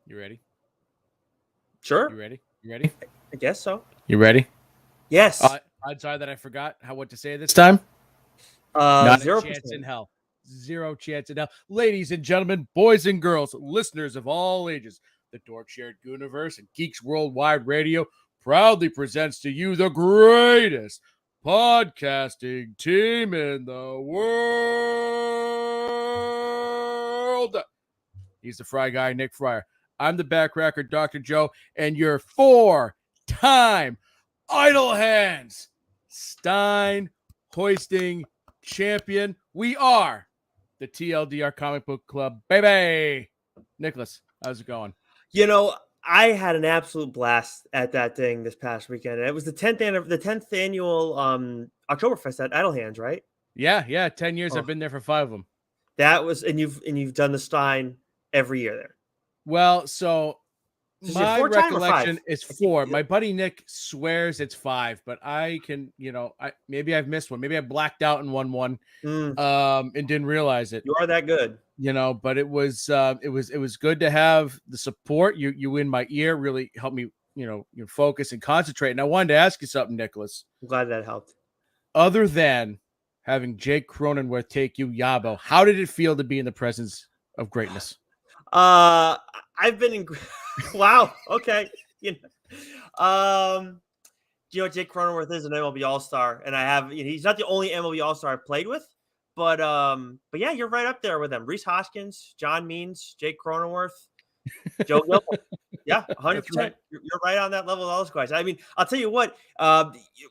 You ready? You Sure. ready? You ready? I guess so. You ready? Yes. I'm sorry that I forgot what to say this time. Not a chance 0%. in hell. Zero chance in hell. Ladies and gentlemen, boys and girls, listeners of all ages, the Dork Shared Gooniverse and Geeks Worldwide Radio proudly presents to you the greatest podcasting team in the world. He's the Fry Guy, Nick Friar. I'm the Backcracker, Dr. Joe, and your four-time Idle Hands Stein hoisting champion. We are the TLDR Comic Book Club, baby. Nicholas, how's it going? You know, I had an absolute blast at that thing this past weekend. It was the 10th annual Oktoberfest at Idle Hands, right? Yeah. 10 years. I've Oh, been there for 5 of them. that was and you've done the Stein every year there. Well, so So is it my 4 time or recollection 5? is I keep 4. My buddy Nick swears it's 5, but I can, maybe I've missed one. Maybe I blacked out and won one, mm, and didn't realize it. you are that good. But it was good to have the support. You in my ear really helped me, focus and concentrate. And I wanted to ask you something, Nicholas. I'm glad that helped. Other than having Jake Cronenworth take you Yabo, how did it feel to be in the presence of greatness? I've been in. Wow. Okay. You you know, Jake Cronenworth is an MLB All Star, and he's not the only MLB All Star I've played with, but yeah, you're right up there with them. Reese Hoskins, John Means, Jake Cronenworth, Joe Gilmore. Yeah, That's right. 100%. You're right on that level with all those guys. I mean, I'll tell you what,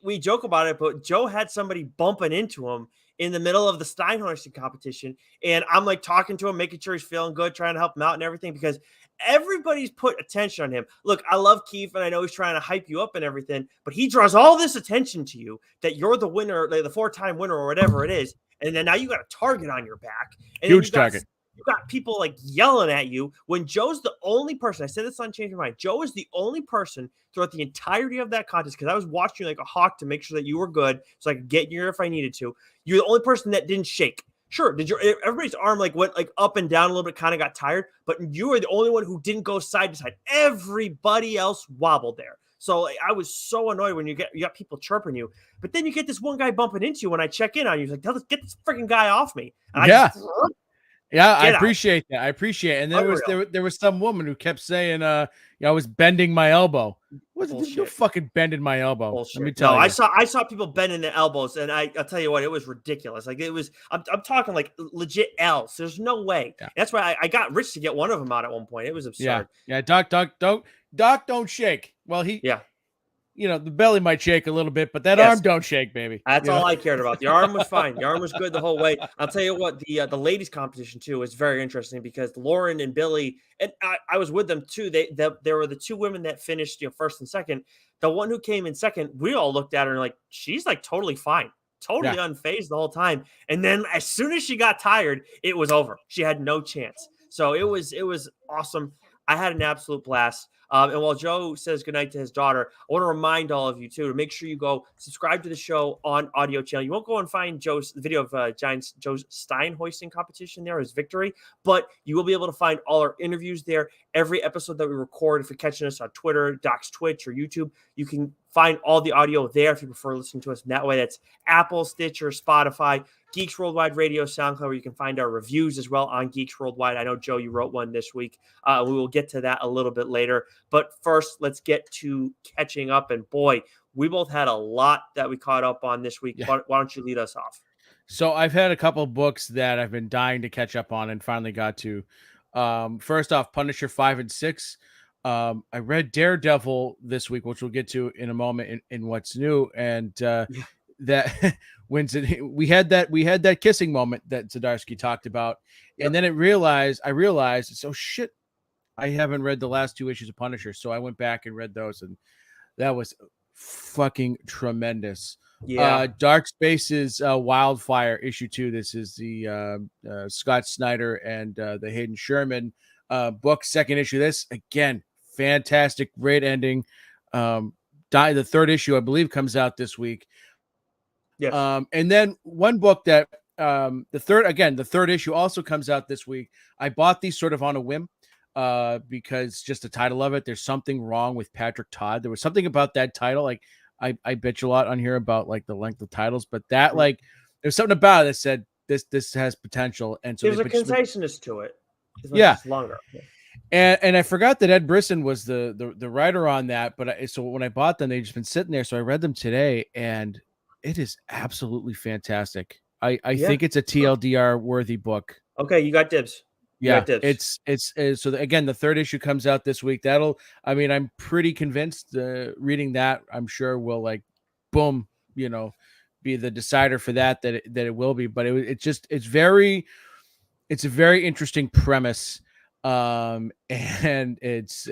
we joke about it, but Joe had somebody bumping into him in the middle of the Steinhorst competition. And I'm like talking to him, making sure he's feeling good, trying to help him out and everything because everybody's put attention on him. Look, I love Keith and I know he's trying to hype you up and everything, but he draws all this attention to you that you're the winner, like the 4-time winner or whatever it is. And then now you got a target on your back. And Huge then target. you got people like yelling at you when Joe's the only person. I said this on Change Your Mind. Joe is the only person throughout the entirety of that contest because I was watching you like a hawk to make sure that you were good so I could get in your ear if I needed to. You're the only person that didn't shake. Sure, did everybody's arm like went like up and down a little bit, kind of got tired, but you were the only one who didn't go side to side. Everybody else wobbled there. So like, I was so annoyed when you got people chirping you, but then you get this one guy bumping into you when I check in on you. He's like, get this freaking guy off me. And Yeah. I just Yeah, I get out. appreciate that. I appreciate it. And Unreal. there was some woman who kept saying, I was bending my elbow. There's no Bullshit. fucking bending my elbow. Bullshit. Let me tell No, you. I saw people bending their elbows, and I'll tell you what, it was ridiculous. Like it was, I'm talking like legit L's. There's no way. Yeah. That's why I got Rich to get one of them out at one point. It was absurd. Yeah. Doc, don't shake. Well, Yeah. the belly might shake a little bit, but that Yes. arm don't shake, baby. That's all I cared about. The arm was fine. The arm was good the whole way. I'll tell you what, the ladies competition too is very interesting because Lauren and Billy, and I was with them too. There were the two women that finished first and second. The one who came in second, we all looked at her and like she's like totally fine, totally unfazed the whole time. And then as soon as she got tired, it was over. She had no chance. So it was awesome. I had an absolute blast. And while Joe says goodnight to his daughter, I want to remind all of you, too, to make sure you go subscribe to the show on audio channel. You won't go and find the video of Joe's Stein hoisting competition there, his victory, but you will be able to find all our interviews there. Every episode that we record, if you're catching us on Twitter, Doc's Twitch, or YouTube, you can find all the audio there if you prefer listening to us in that way. That's Apple, Stitcher, Spotify, Geeks Worldwide Radio, SoundCloud, where you can find our reviews as well on Geeks Worldwide. I know, Joe, you wrote one this week. We will get to that a little bit later. But first, let's get to catching up. And boy, we both had a lot that we caught up on this week. Yeah. Why don't you lead us off? So I've had a couple books that I've been dying to catch up on and finally got to. First off, Punisher 5 and 6. I read Daredevil this week, which we'll get to in a moment in what's new. And that when we had that kissing moment that Zdarsky talked about, and then I realized, so shit, I haven't read the last 2 issues of Punisher, so I went back and read those, and that was fucking tremendous. Yeah. Dark Spaces Wildfire issue 2. This is the Scott Snyder and the Hayden Sherman book, second issue. This again, fantastic, great ending. The 3rd issue, I believe, comes out this week. Yes. And then one book that the third issue also comes out this week. I bought these sort of on a whim. because just the title of it, there's something wrong with Patrick Todd. There was something about that title. Like I bitch a lot on here about like the length of titles, but that Mhm. like there's something about it that said this has potential, and so There's they've a just been, conciseness to it as much yeah. as longer. Yeah. And I forgot that Ed Brisson was the writer on that, but so when I bought them, they've just been sitting there. So I read them today, and it is absolutely fantastic. I Yeah. think it's a TLDR worthy book. Okay, you got dibs. You got Yeah, dibs. it's so again, the third issue comes out this week. I mean, I'm pretty convinced. Reading that, I'm sure will like, boom, be the decider for that it will be. But it's a very interesting premise, and it's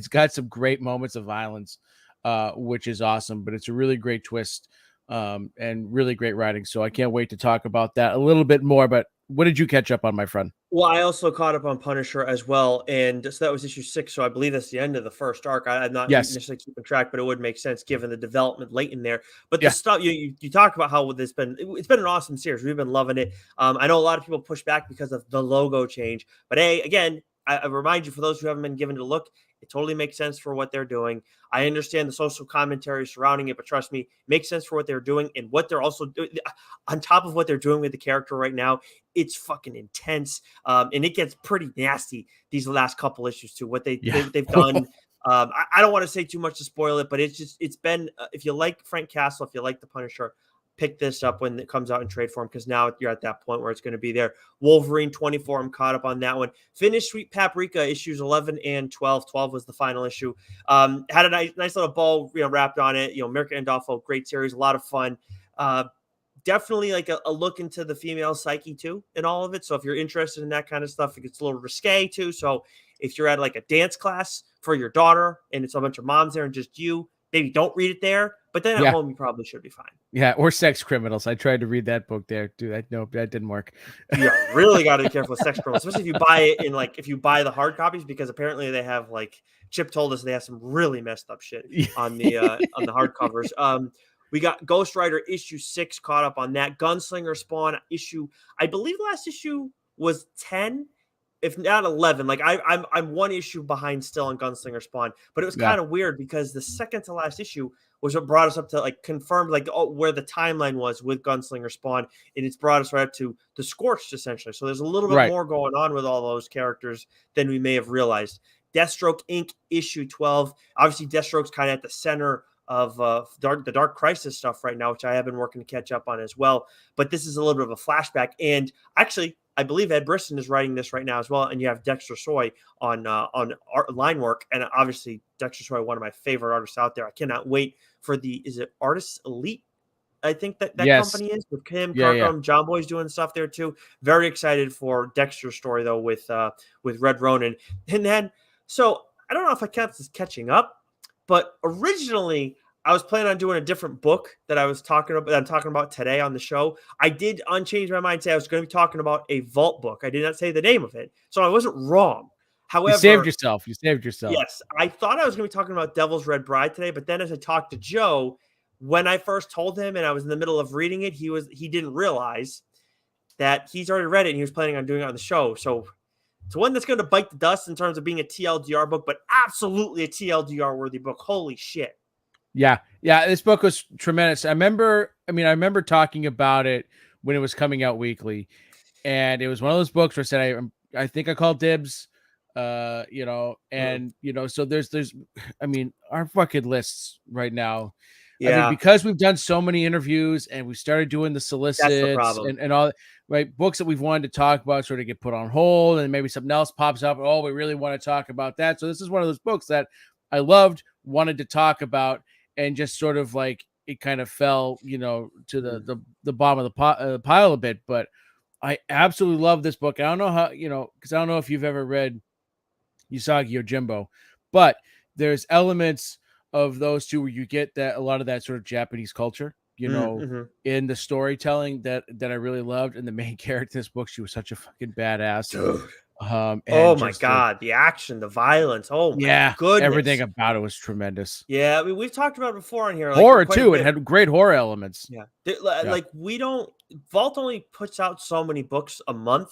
got some great moments of violence, which is awesome. But it's a really great twist, and really great writing. So I can't wait to talk about that a little bit more. But what did you catch up on, my friend? Well, I also caught up on Punisher as well, and so that was issue 6, so I believe that's the end of the first arc. I'm not Yes. necessarily keeping track, but it would make sense given the development late in there. But the Yeah. stuff you talk about how it's been an awesome series. We've been loving it. I know a lot of people push back because of the logo change, but again, I remind you for those who haven't been given it a look, it totally makes sense for what they're doing. I understand the social commentary surrounding it, but trust me, it makes sense for what they're doing and what they're also doing. On top of what they're doing with the character right now, it's fucking intense, and it gets pretty nasty these last couple issues too. What Yeah. they've done. I don't want to say too much to spoil it, but it's been if you like Frank Castle, if you like the Punisher, pick this up when it comes out in trade form because now you're at that point where it's going to be there. Wolverine 24, I'm caught up on that one. Finished Sweet Paprika issues 11 and 12. 12 was the final issue. Had a nice little bow wrapped on it. Mirka Andolfo, great series, a lot of fun. Definitely like a look into the female psyche too in all of it. So if you're interested in that kind of stuff, it gets a little risque too. So if you're at like a dance class for your daughter and it's a bunch of moms there and just you, maybe don't read it there. But then at Yeah. home, you probably should be fine. Yeah. Or Sex Criminals. I tried to read that book there, dude. That didn't work. You really got to be careful with sex criminals, especially if you buy it in if you buy the hard copies, because apparently they have Chip told us they have some really messed up shit on the hardcovers. We got Ghost Rider issue 6 caught up on that. Gunslinger Spawn issue, I believe last issue was 10, if not 11. I'm one issue behind still on Gunslinger Spawn, but it was Yeah. kind of weird because the second to last issue was what brought us up to confirm where the timeline was with Gunslinger Spawn, and it's brought us right up to the Scorched essentially. So there's a little bit Right. more going on with all those characters than we may have realized. Deathstroke Inc. issue 12. Obviously, Deathstroke's kind of at the center of the Dark Crisis stuff right now, which I have been working to catch up on as well. But this is a little bit of a flashback, and actually, I believe Ed Brisson is writing this right now as well, and you have Dexter Soy on art, line work, and obviously Dexter Soy, one of my favorite artists out there. I cannot wait for is it Artists Elite? I think that Yes. company is with Kim Yeah. Yeah. Kirkham, John Boy's doing stuff there too. Very excited for Dexter's story though with Red Ronin, and then so I don't know if I count this catching up, but originally I was planning on doing a different book that I'm talking about today on the show. I did unchange my mind, say I was going to be talking about a Vault book. I did not say the name of it, so I wasn't wrong. You saved However, yourself. You saved yourself. yes, I thought I was going to be talking about Devil's Red Bride today, but then as I talked to Joe, when I first told him and I was in the middle of reading it, he didn't realize that he's already read it and he was planning on doing it on the show. So it's one that's going to bite the dust in terms of being a TLDR book, but absolutely a TLDR worthy book. Holy shit. Yeah. Yeah. This book was tremendous. I remember talking about it when it was coming out weekly. And it was one of those books where I said, I think I called dibs, and, so there's, our fucking lists right now. I think Yeah, because we've done so many interviews and we started doing the that's the solicits problem. and all, right, books that we've wanted to talk about sort of get put on hold, and maybe something else pops up. Oh, we really want to talk about that. So this is one of those books that I loved, wanted to talk about, and just sort of it kind of fell, to the bottom of the pile a bit. But I absolutely love this book. I don't know how, because I don't know if you've ever read Usagi Yojimbo, but there's elements of those two where you get that a lot of that sort of Japanese culture, Mm-hmm. in the storytelling that I really loved. And the main character in this book, she was such a fucking badass. Dude. Oh And my just like, God. The action, the violence. Oh my yeah, everything goodness. about it was tremendous. Yeah, I mean, we've talked about it before on here, Horror quite a too. It bit. had great horror elements. Yeah. Yeah. We don't, Vault only puts out so many books a month.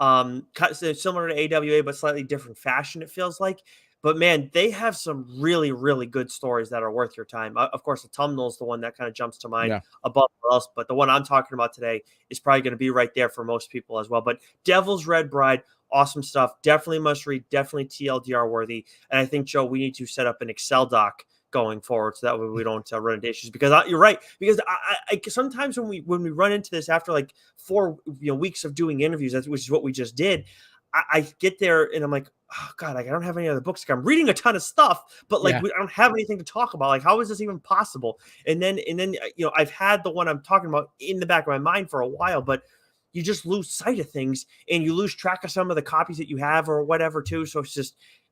similar to AWA, but slightly different fashion, it feels like. But man, they have some really, really good stories that are worth your time. Of course, Autumnal is the one that kind of jumps to mind Yeah. above all else, but the one I'm talking about today is probably going to be right there for most people as well. But Devil's Red Bride, awesome stuff. Definitely must read, definitely TLDR worthy. And I think, Joe, we need to set up an Excel doc going forward so that way we don't run into issues, because you're right, because I sometimes when we run into this after like 4 weeks of doing interviews, which is what we just did, I get there and I'm like, oh God, I don't have any other books. I'm reading a ton of stuff, but like Yeah. I don't have anything to talk about. Like, how is this even possible? And then I've had the one I'm talking about in the back of my mind for a while, but you just lose sight of things and you lose track of some of the copies that you have or whatever too. So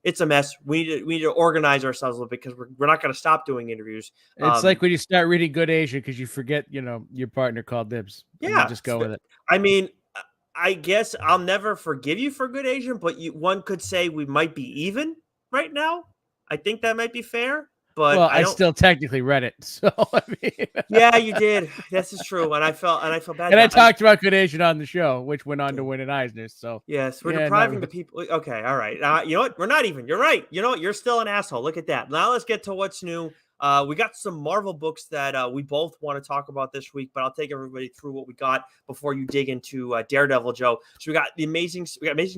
it's a mess. We need to organize ourselves a little bit, because we're not going to stop doing interviews. It's like when you start reading Good Asian because you forget, your partner called dibs, and you Yeah, just go with it. I mean, I guess I'll never forgive you for Good Asian, but one could say we might be even right now. I think that might be fair, but Well, I I don't. still technically read it, so I mean, Yeah, you did. This is true, and I felt bad and I that I'm. talked about Good Asian on the show, which went on to Yeah. win an Eisner. So Yes, we're yeah, not depriving the really. people. Okay, all right. You know what? We're not even. You're right. You know what? You're still an asshole. Look at that. Now let's get to what's new. We got some Marvel books that we both want to talk about this week, but I'll take everybody through what we got before you dig into Daredevil, Joe. So we got Amazing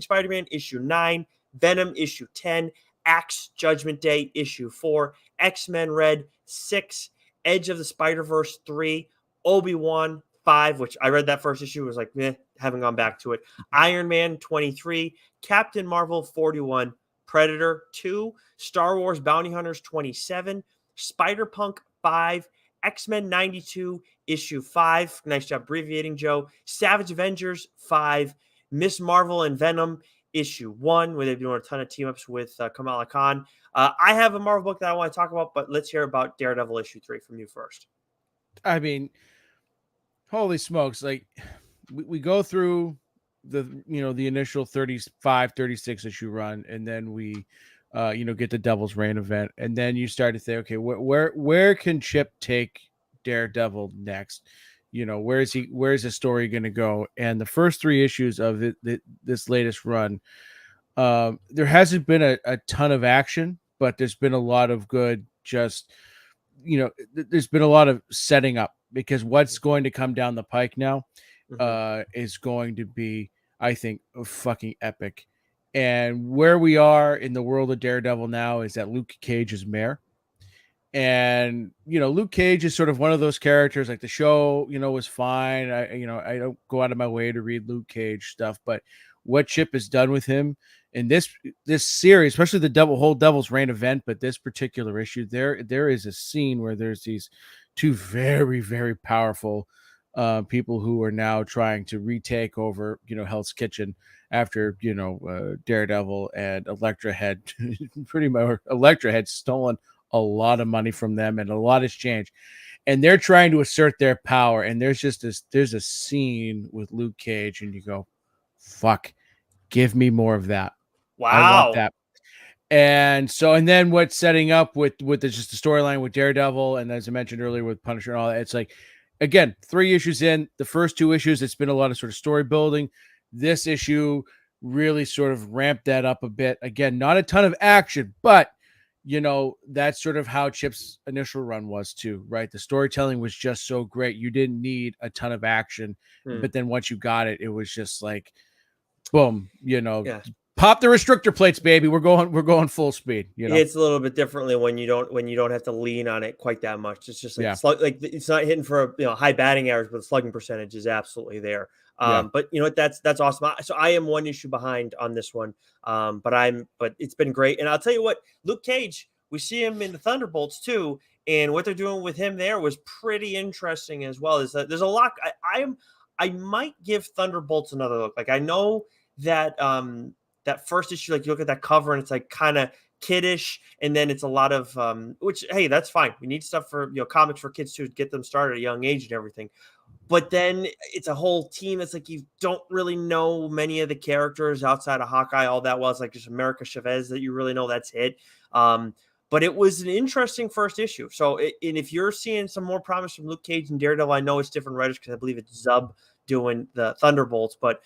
Spider-Man issue 9, Venom issue 10, Axe Judgment Day issue 4, X-Men Red 6, Edge of the Spider-Verse 3, Obi-Wan 5, which I read that first issue, was like, meh, haven't gone back to it. Iron Man 23, Captain Marvel 41, Predator 2, Star Wars Bounty Hunters 27, Spider-Punk 5, X-Men 92, issue 5. Nice job abbreviating, Joe. Savage Avengers 5, Miss Marvel and Venom issue 1, where they've been doing a ton of team-ups with Kamala Khan. I have a Marvel book that I want to talk about, but let's hear about Daredevil issue 3 from you first. I mean, holy smokes! Like we go through the initial 35, 36 issue run, and then we get the Devil's Reign event, and then you start to think, okay, where can Chip take Daredevil next? Where's the story going to go? And the first 3 issues of this latest run, there hasn't been a ton of action, but there's been a lot of good, just there's been a lot of setting up, because what's going to come down the pike now Mm-hmm. is going to be, I think, fucking epic. And where we are in the world of Daredevil now is that Luke Cage is mayor. And Luke Cage is sort of one of those characters. Like, the show was fine. I don't go out of my way to read Luke Cage stuff, but what Chip has done with him in this series, especially the whole Devil's Reign event, but this particular issue, there is a scene where there's these 2 very, very powerful people who are now trying to retake over Hell's Kitchen after Daredevil and Elektra had pretty much Elektra had stolen a lot of money from them, and a lot has changed, and they're trying to assert their power. And there's a scene with Luke Cage, and you go, fuck, give me more of that. I want Wow. that. And then what's setting up with just the storyline with Daredevil, and as I mentioned earlier with Punisher and all that, it's like, again, 3 issues in. The first 2 issues, it's been a lot of sort of story building. This issue really sort of ramped that up a bit. Again, not a ton of action, but that's sort of how Chip's initial run was too, right? The storytelling was just so great. You didn't need a ton of action, Hmm. but then once you got it, it was just like, boom, Yeah. pop the restrictor plates, baby. We're going full speed, It hits a little bit differently when you don't have to lean on it quite that much. It's just like Yeah. it's not hitting for high batting average, but the slugging percentage is absolutely there. Yeah. But you know what? That's awesome. So I am 1 issue behind on this one. But it's been great. And I'll tell you what, Luke Cage, we see him in the Thunderbolts too, and what they're doing with him there was pretty interesting as well. There's a lot. I might give Thunderbolts another look. Like, I know that that first issue, like, you look at that cover and it's like kind of kiddish, and then it's a lot of which, hey, that's fine. We need stuff for comics for kids to get them started at a young age and everything. But then it's a whole team. It's like you don't really know many of the characters outside of Hawkeye all that well. It's like just America Chavez that you really know, that's it. But it was an interesting first issue. So, and if you're seeing some more promise from Luke Cage and Daredevil, I know it's different writers because I believe it's Zub doing the Thunderbolts, but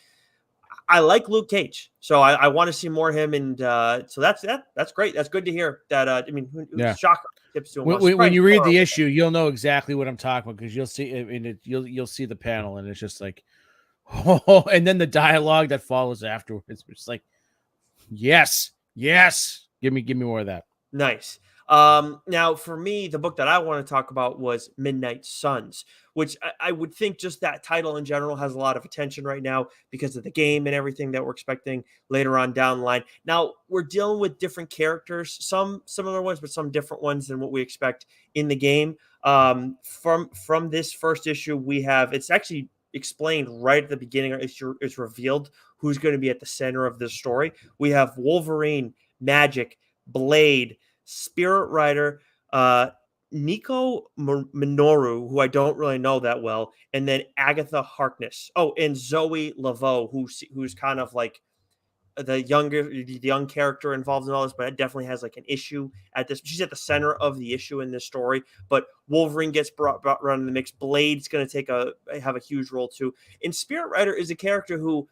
I like Luke Cage, so I want to see more of him, and so that's great. That's good to hear. That I mean, Yeah. shocker tips to him well. When Surprised you read Thor the with issue, you'll know exactly what I'm talking about because you'll see. I mean, you'll see the panel, and it's just like, oh, and then the dialogue that follows afterwards. It's just like, yes, yes, give me more of that. Nice. Now for me, the book that I want to talk about was Midnight Suns, which I would think just that title in general has a lot of attention right now because of the game and everything that we're expecting later on down the line. Now we're dealing with different characters, some similar ones, but some different ones than what we expect in the game. From this first issue, we have it's actually explained right at the beginning. It's revealed who's going to be at the center of this story. We have Wolverine, Magic, Blade, Spirit Rider, Nico Minoru, who I don't really know that well, and then Agatha Harkness. Oh, and Zoe Laveau, who's kind of like the young character involved in all this, but it definitely has like an issue at this. She's at the center of the issue in this story. But Wolverine gets brought around in the mix. Blade's going to have a huge role too. And Spirit Rider is a character who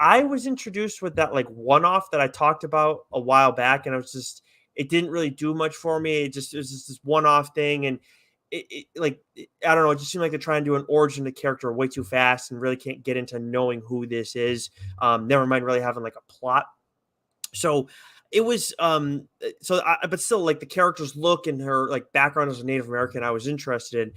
I was introduced with that like one off that I talked about a while back, and it didn't really do much for me. It was just this one off thing, and I don't know, it just seemed like they're trying to do an origin to character way too fast and really can't get into knowing who this is. Never mind really having like a plot. So it was but still like the character's look and her like background as a Native American, I was interested in.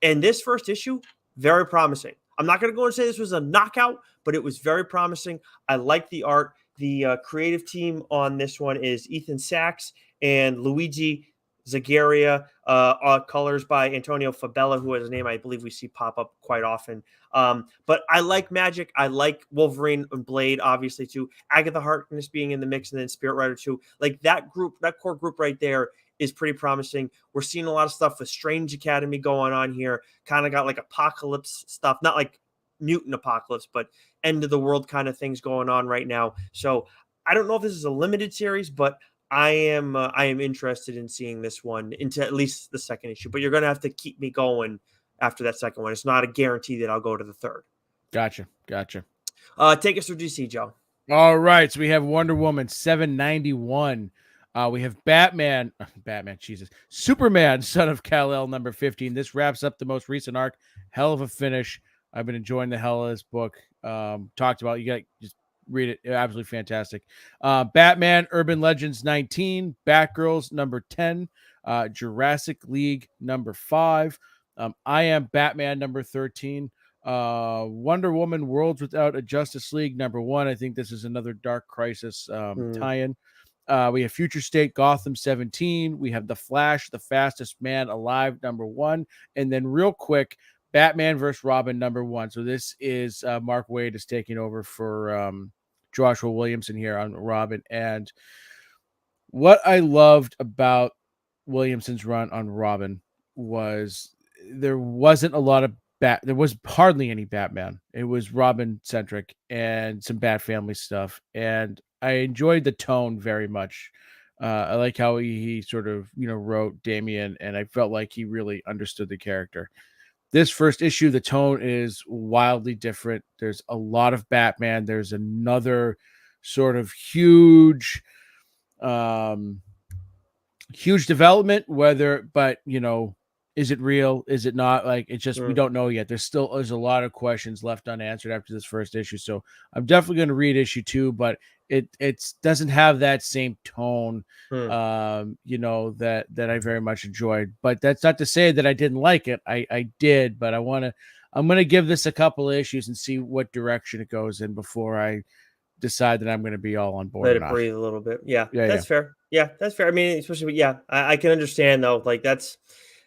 And this first issue, very promising. I'm not going to go and say this was a knockout, but it was very promising. I like the art. The creative team on this one is Ethan Sachs and Luigi Zagaria. Colors by Antonio Fabella, who has a name I believe we see pop up quite often. But I like Magic. I like Wolverine and Blade, obviously, too. Agatha Harkness being in the mix, and then Spirit Rider, too. Like that group, that core group right there is pretty promising. We're seeing a lot of stuff with Strange Academy going on here. Kind of got like apocalypse stuff, not like mutant apocalypse, but end of the world kind of things going on right now. So I don't know if this is a limited series, but I am interested in seeing this one into at least the second issue. But you're going to have to keep me going after that second one. It's not a guarantee that I'll go to the third. Gotcha. Take us through DC, Joe. All right, so we have Wonder Woman 791. We have Batman, Jesus, Superman, Son of Kal-El, number 15. This wraps up the most recent arc. Hell of a finish. I've been enjoying the hell of this book. Talked about, you got just read it. Absolutely fantastic. Batman, Urban Legends 19. Batgirls, number 10. Jurassic League, number 5. I Am Batman, number 13. Wonder Woman Worlds Without a Justice League, number 1. I think this is another Dark Crisis tie-in. We have Future State Gotham 17. We have The Flash, The Fastest Man Alive, number 1. And then real quick, Batman vs. Robin, number 1. So this is Mark Waid is taking over for Joshua Williamson here on Robin. And what I loved about Williamson's run on Robin was there wasn't a lot of there was hardly any Batman. It was Robin centric and some Bat Family stuff. And I enjoyed the tone very much. I like how he sort of, wrote Damian, and I felt like he really understood the character. This first issue, the tone is wildly different. There's a lot of Batman. There's another sort of huge development, but is it real? Is it not? Like, it's just, we don't know yet. There's a lot of questions left unanswered after this first issue. So I'm definitely going to read issue 2, but it doesn't have that same tone, that I very much enjoyed. But that's not to say that I didn't like it. I did, but I'm going to give this a couple of issues and see what direction it goes in before I decide that I'm going to be all on board. Let it breathe a little bit. Yeah, that's yeah. fair. Yeah, that's fair. I mean, especially, I can understand though. Like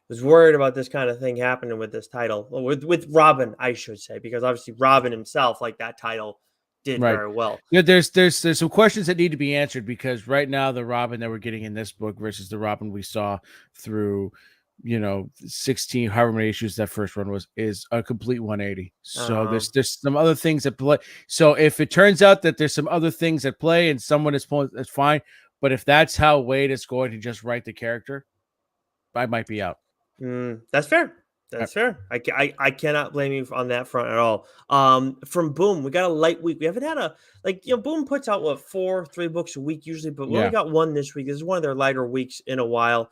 was worried about this kind of thing happening with this title, with Robin, I should say, because obviously Robin himself, like that title, did very well. Yeah, there's some questions that need to be answered, because right now the Robin that we're getting in this book versus the Robin we saw through 16 however many issues that first run is a complete 180. So there's some other things that play. So if it turns out that there's some other things at play and someone is pulling, that's fine. But if that's how Waid is going to just write the character, I might be out. That's fair. That's fair. I cannot blame you on that front at all. From Boom, we got a light week. We haven't had a Boom puts out what 3 books a week usually, but we only Yeah. got one this week. This is one of their lighter weeks in a while.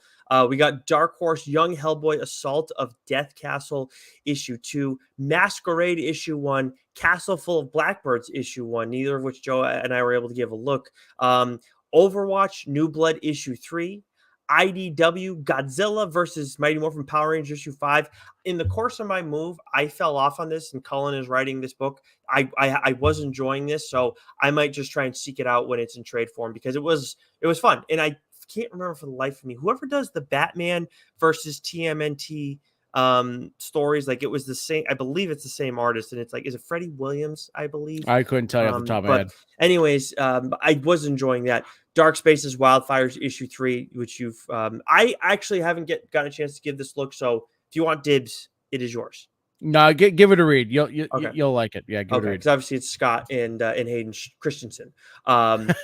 We got Dark Horse, Young Hellboy, Assault of Death Castle issue 2, Masquerade issue 1, Castle Full of Blackbirds issue 1. Neither of which Joe and I were able to give a look. Overwatch, New Blood issue 3. IDW Godzilla versus Mighty Morphin Power Rangers issue 5. In the course of my move, I fell off on this, and Cullen is writing this book. I was enjoying this, so I might just try and seek it out when it's in trade form because it was fun. And I can't remember for the life of me whoever does the Batman versus TMNT stories. Like it was the same. I believe it's the same artist, and it's like, is it Freddie Williams? I believe. I couldn't tell you off the top of my head. Anyways, I was enjoying that. Dark Spaces Wildfires issue 3, which you've I actually haven't gotten a chance to give this look. So if you want dibs, it is yours. No, give it a read. You'll Okay. you'll like it. Yeah, give it a read. Because obviously it's Scott and Hayden Christensen. And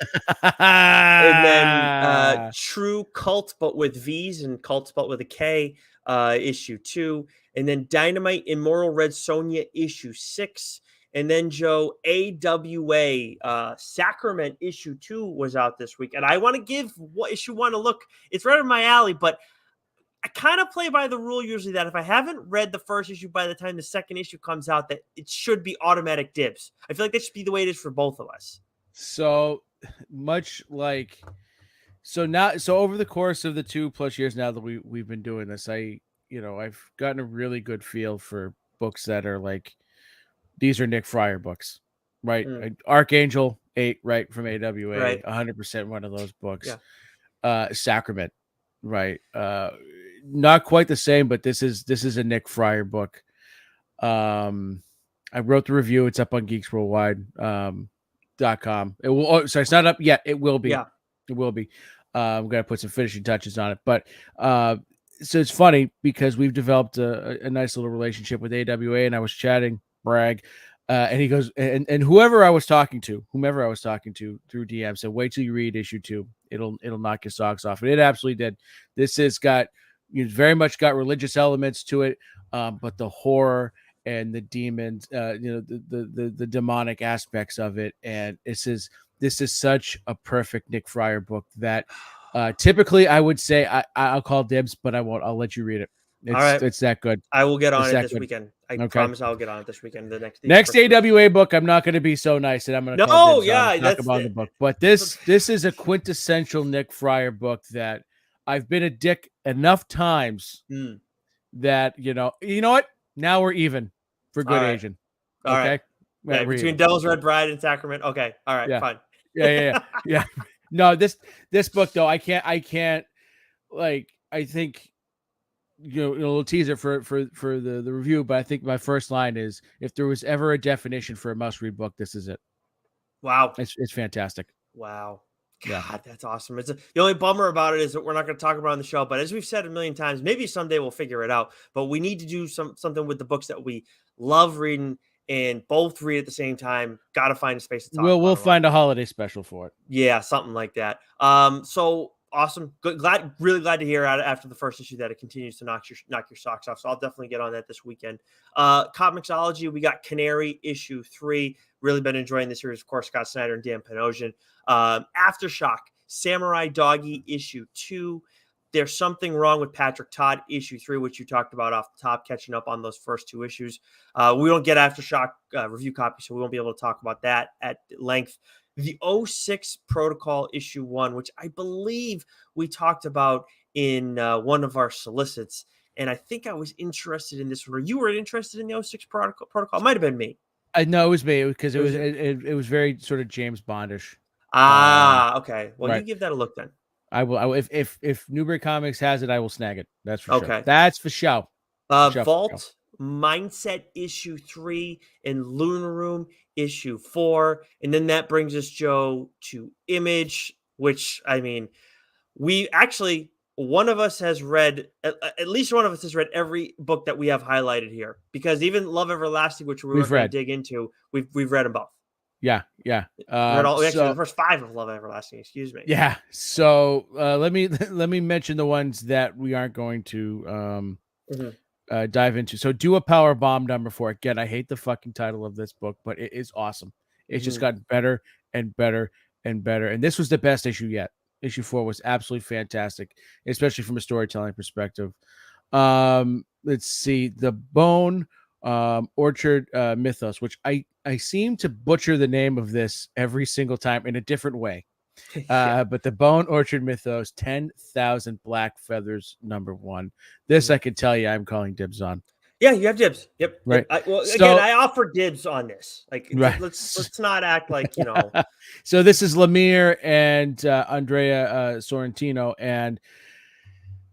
then True Cult, but with V's, and Cult spelled with a K, issue 2. And then Dynamite Immortal Red Sonja issue 6. And then Joe, AWA Sacrament issue 2 was out this week. And I want to give issue 1 a look. It's right in my alley, but I kind of play by the rule usually that if I haven't read the first issue by the time the second issue comes out, that it should be automatic dibs. I feel like that should be the way it is for both of us. So much like, so over the course of the 2+ years now that we've been doing this, I've gotten a really good feel for books that are like, these are Nick Friar books, right? Archangel 8, right, from AWA, Right. 100% one of those books. Yeah. Sacrament, right? Not quite the same, but this is a Nick Friar book. I wrote the review. It's up on geeksworldwide.com. It will. So it's not up yet. It will be. Yeah. It will be. I'm gonna put some finishing touches on it, but so it's funny because we've developed a nice little relationship with AWA, and I was chatting. Brag, and he goes, and whomever I was talking to through DM said, wait till you read issue 2, it'll knock your socks off, and it absolutely did. This has got, very much got religious elements to it, but the horror and the demons, the demonic aspects of it, and this is such a perfect Nick Friar book that typically I would say I'll call dibs, but I won't. I'll let you read it. All right. It's that good. I will get on it this weekend. I promise I'll get on it this weekend. The next AWA book, I'm not going to be so nice, and I'm going to talk about the book. But this is a quintessential Nick Friar book that I've been a dick enough times that you know what? Now we're even for good Asian. Okay, between Devil's Red Bride and Sacrament. Okay, all right, fine. Yeah. No, this book though, I can't. Like, I think. A little teaser for the review, but I think my first line is, if there was ever a definition for a must-read book, this is it. Wow. It's fantastic. Wow. God, that's awesome. The only bummer about it is that we're not going to talk about it on the show, but as we've said a million times, maybe someday we'll figure it out, but we need to do something with the books that we love reading and both read at the same time. Got to find a space to talk about. We'll find a holiday special for it. Yeah, something like that. So awesome. Good. Really glad to hear after the first issue that it continues to knock your socks off. So I'll definitely get on that this weekend. Comicsology, we got Canary issue 3. Really been enjoying this series. Of course, Scott Snyder and Dan Panosian. Aftershock, Samurai Doggy issue 2. There's Something Wrong with Patrick Todd issue 3, which you talked about off the top, catching up on those first 2 issues. We don't get Aftershock review copy, so we won't be able to talk about that at length. The 06 Protocol issue 1, which I believe we talked about in one of our solicits, and I think I was interested in this one. You were interested in the 06 Protocol? It might have been me. No, it was me, because it was very sort of James Bondish. Okay. Well, right. You give that a look then. I will. If Newbury Comics has it, I will snag it. That's for sure. That's for sure. Vault Mindset issue 3 and Lunar Room issue 4, and then that brings us, Joe, to Image, which, I mean, we actually, one of us has read, at least one of us has read every book that we have highlighted here, because even Love Everlasting, which we're going to dig into, we've read them both. Yeah. The first 5 of Love Everlasting, excuse me. Yeah. So let me mention the ones that we aren't going to dive into. So do a power bomb number 4. Again, I hate the fucking title of this book, but it is awesome. It's just Mhm. gotten better and better and better. And this was the best issue yet. Issue 4 was absolutely fantastic, especially from a storytelling perspective. Let's see, the Bone Orchard Mythos, which I seem to butcher the name of this every single time in a different way. Yeah. But the Bone Orchard Mythos, 10,000 Black Feathers, number 1. This Mhm. I can tell you I'm calling dibs on, Yeah, you have dibs. Yep, yep. right? Well, again, So, I offer dibs on this. Like, right. let's not act like, you know. So this is Lemire and Andrea Sorrentino. And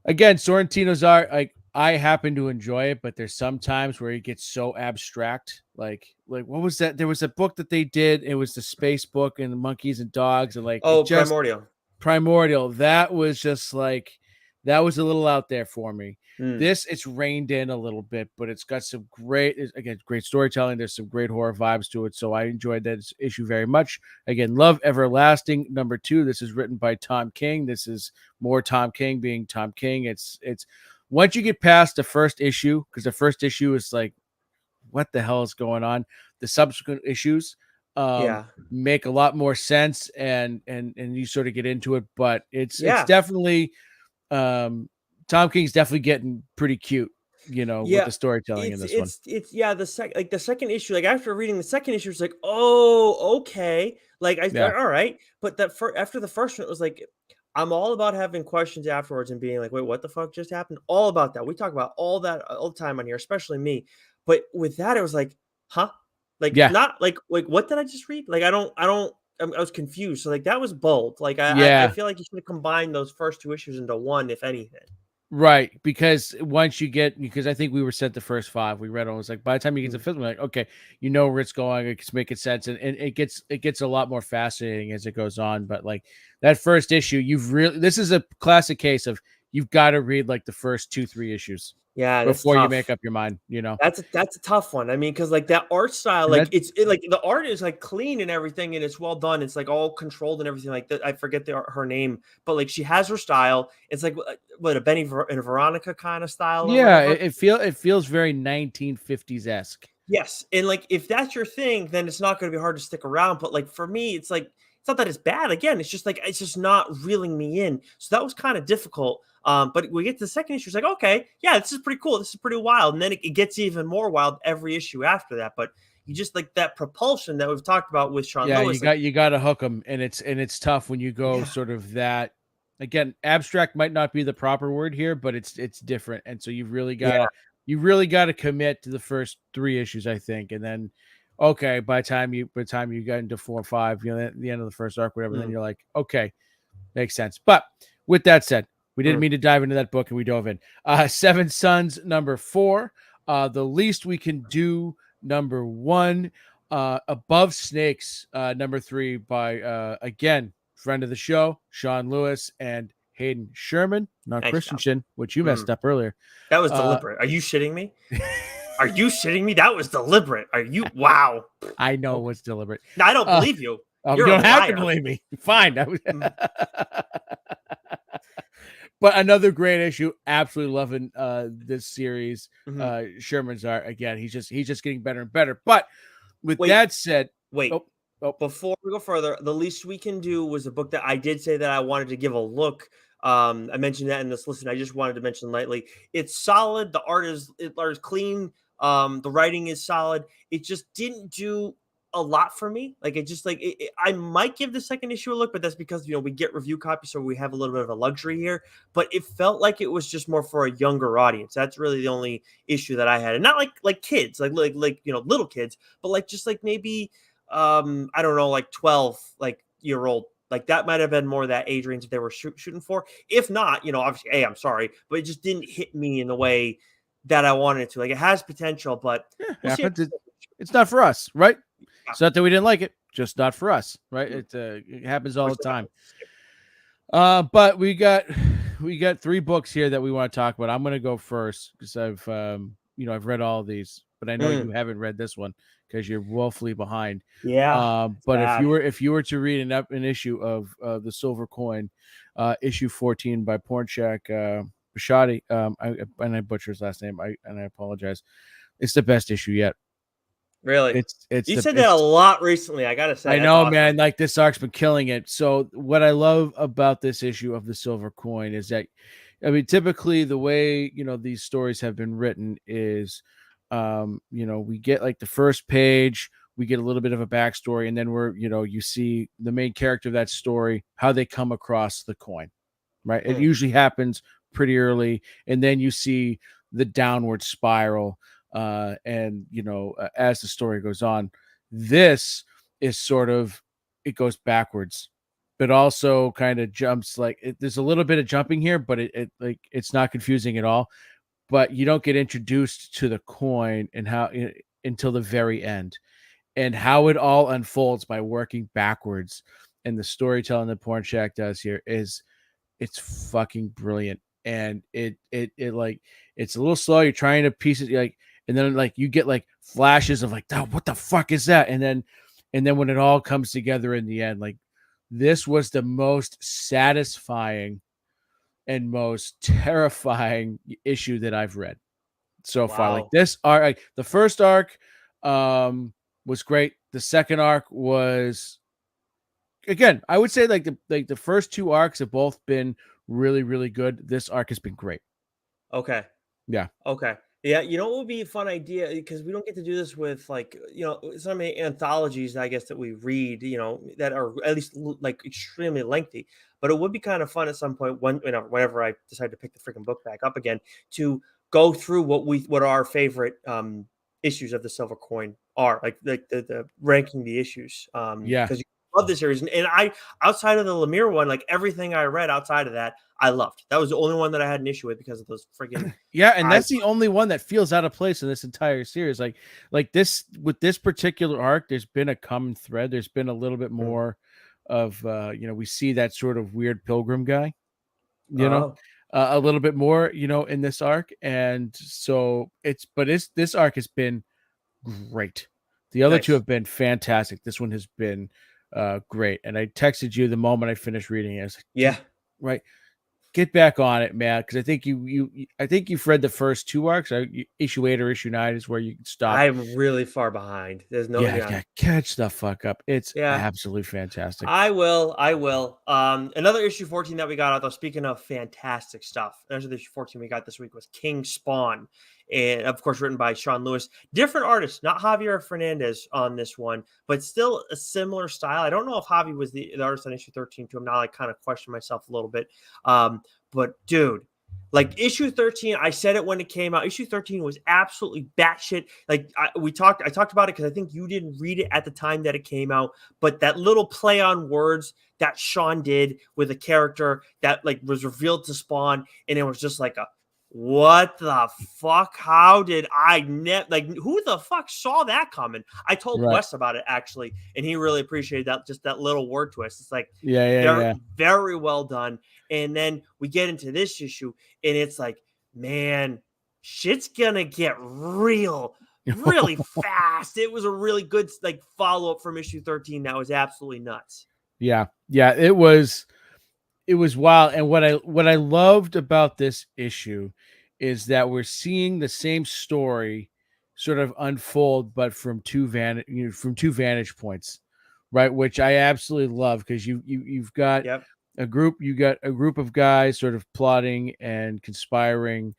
again, Sorrentino's art, like, I happen to enjoy it, but there's some times where it gets so abstract. Like what was that? There was a book that they did. It was the space book and the monkeys and dogs, and like it Oh, just Primordial. Primordial. That was just like that was a little out there for me. Mm. This it's reined in a little bit, but it's got some again great storytelling. There's some great horror vibes to it, so I enjoyed that issue very much. Again, Love Everlasting number 2. This is written by Tom King. This is more Tom King being Tom King. It's once you get past the first issue, because the first issue is like, what the hell is going on? The subsequent issues um Yeah. make a lot more sense, and you sort of get into it, but it's Yeah. definitely Tom King's definitely getting pretty cute, with Yeah. the storytelling in this one. It's yeah, the second issue, like after reading the second issue, it's like, oh, okay. Like I Yeah. thought, all right. But after the first one, it was like I'm all about having questions afterwards and being like, wait, what the fuck just happened? All about that. We talk about all that all the time on here, especially me. But with that, it was like, huh? Like Yeah. not like what did I just read? Like I was confused. So like that was bold. Like I Yeah. feel like you should have combined those first two issues into one, if anything. Right, because once you get, because I think we were sent the first 5, we read on. It's like by the time you get to the Mm. fifth one, like, okay, you know where it's going, it's making sense, and it gets a lot more fascinating as it goes on. But like that first issue, this is a classic case of you've got to read like the first 2-3 issues Yeah, that's before you make tough. up your mind. That's a tough one. I mean, because like that art style, And like that like the art is like clean and everything, and it's well done. It's like all controlled and everything. Like that, I forget her name, but like she has her style. It's like what a and a Veronica kind of style or yeah, whatever. it feels very 1950s esque. Yes, and, like, if that's your thing, then it's not gonna be hard to stick around, but, like, for me, it's like it's not that it's bad, again, it's just, like, it's just not reeling me in, so that was kinda difficult, but we get to the second issue, it's like, "Okay, yeah, this is pretty cool, this is pretty wild," and then it gets even more wild every issue after that, but you just like, that propulsion that we've talked about with Sean Yeah, you Lewis, like got to hook them, and it's tough when you go yeah, sort of that. Again, abstract might not be the proper word here, but it's different, and so yeah, you really got to commit to the first 3 issues, I think, and then okay, by the time you get into 4 or 5, at the end of the first arc, whatever, then mm, you're like, okay, makes sense. But with that said, we didn't mm, mean to dive into that book, and we dove in. Seven Sons number 4, The Least We Can Do number 1, Above Snakes number 3 by again friend of the show Sean Lewis and Hayden Sherman, not nice job, Christensen, which you mm. messed up earlier. That was Uh, deliberate. Are you shitting me? Are you shitting me? That was deliberate. Are you wow. I know it Okay. was deliberate. No, I don't Uh, believe you. you You're a don't have to liar. believe me. Fine. Mm, But another great issue. Absolutely loving this series. mhm. Sherman's art again. He's just getting better and better. But with Wait, that said, wait. oh, oh, Before we go further, The Least We Can Do was a book that I did say that I wanted to give a look. I mentioned that in this listen. I just wanted to mention lightly. It's solid. Art is clean. The writing is solid. It just didn't do a lot for me. Like it just like I might give the second issue a look, but that's because we get review copies, so we have a little bit of a luxury here. But it felt like it was just more for a younger audience. That's really the only issue that I had, and not like kids, like little kids, but like just like maybe I don't know, like 12 like year old, like that might have been more that age range that they were shooting for. If not, obviously, hey, I'm sorry, but it just didn't hit me in the way that I wanted it to. Like it has potential, but yeah, we'll see. happens. It's not for us, right? Yeah. It's not that we didn't like it, just not for us, right? Mm. It happens all We're the still time. skip. But we got 3 books here that we want to talk about. I'm going to go first because I've read all of these, but I know Mm. you haven't read this one because you're woefully behind. Yeah, it's But bad. if you were to read an issue of the Silver Coin, issue 14 by Pornchak, Bishotti. And I butcher his last name. I apologize. It's the best issue yet. Really? It's You the said that a it's lot recently. I gotta say, I that's know, awesome. man. Like this arc's been killing it. So what I love about this issue of the Silver Coin is that, I mean, typically the way these stories have been written is, we get like the first page, we get a little bit of a backstory, and then you see the main character of that story, how they come across the coin, right? It Hmm. usually happens pretty early, and then you see the downward spiral, and as the story goes on. This is sort of, it goes backwards, but also kind of jumps, like there's a little bit of jumping here, but like it's not confusing at all. But you don't get introduced to the coin and how until the very end, and how it all unfolds by working backwards. And the storytelling that Porn Shack does here is, it's fucking brilliant. And it like, it's a little slow. You're trying to piece it, like, and then like you get like flashes of like, oh, what the fuck is that? And then when it all comes together in the end, like, this was the most satisfying and most terrifying issue that I've read so far. Like Wow. this arc, like the first arc um was great. The second arc was, again, I would say like the first two arcs have both been really, really good. This arc has been great. Okay. Yeah. Okay. Yeah, you know what would be a fun idea because we don't get to do this with some anthologies I guess that we read, that are at least like extremely lengthy. But it would be kind of fun at some point whenever I decide to pick the freaking book back up again to go through what our favorite issues of the Silver Coin are, like the ranking the issues Yeah. because you love this series and I outside of the Lemire one, like everything I read outside of that I loved. That was the only one that I had an issue with because of those freaking Yeah, and I that's the only one that feels out of place in this entire series. Like this, with this particular arc, there's been a common thread. There's been a little bit mm, more of, we see that sort of weird pilgrim guy, you know, oh, a little bit more, in this arc. And so it's this arc has been great. The other two nice. have been fantastic. This one has been great. And I texted you the moment I finished reading it. I was like, Yeah, dude, right, get back on it, man. Because I think I think you've read the first two arcs. Issue 8 or issue 9 is where you stop. I'm really far behind. There's no Yeah, yeah. yeah, catch the fuck up. It's Yeah, absolutely fantastic. I will. I will. Another issue 14 that we got out though. Speaking of fantastic stuff, another issue 14 we got this week was King Spawn, and of course written by Sean Lewis. Different artist, not Javier Fernandez on this one, but still a similar style. I don't know if Javi was the artist on issue 13 too. I'm now like kind of question myself a little bit. But dude, like issue 13, I said it when it came out. Issue 13 was absolutely batshit. Like I talked about it because I think you didn't read it at the time that it came out. But that little play on words that Sean did with a character that like was revealed to Spawn, and it was just like a what the fuck? How did I like who the fuck saw that coming? I told Right. Wes about it actually, and he really appreciated that just that little word twist. It's like Yeah, yeah, very, yeah. very well done. And then we get into this issue, and it's like, man, shit's gonna get real really fast. It was a really good like follow up from issue 13 that was absolutely nuts. Yeah. Yeah. It was wild. And what I loved about this issue is that we're seeing the same story sort of unfold, but from two vantage points, right? Which I absolutely love, because Yep, you got a group of guys sort of plotting and conspiring,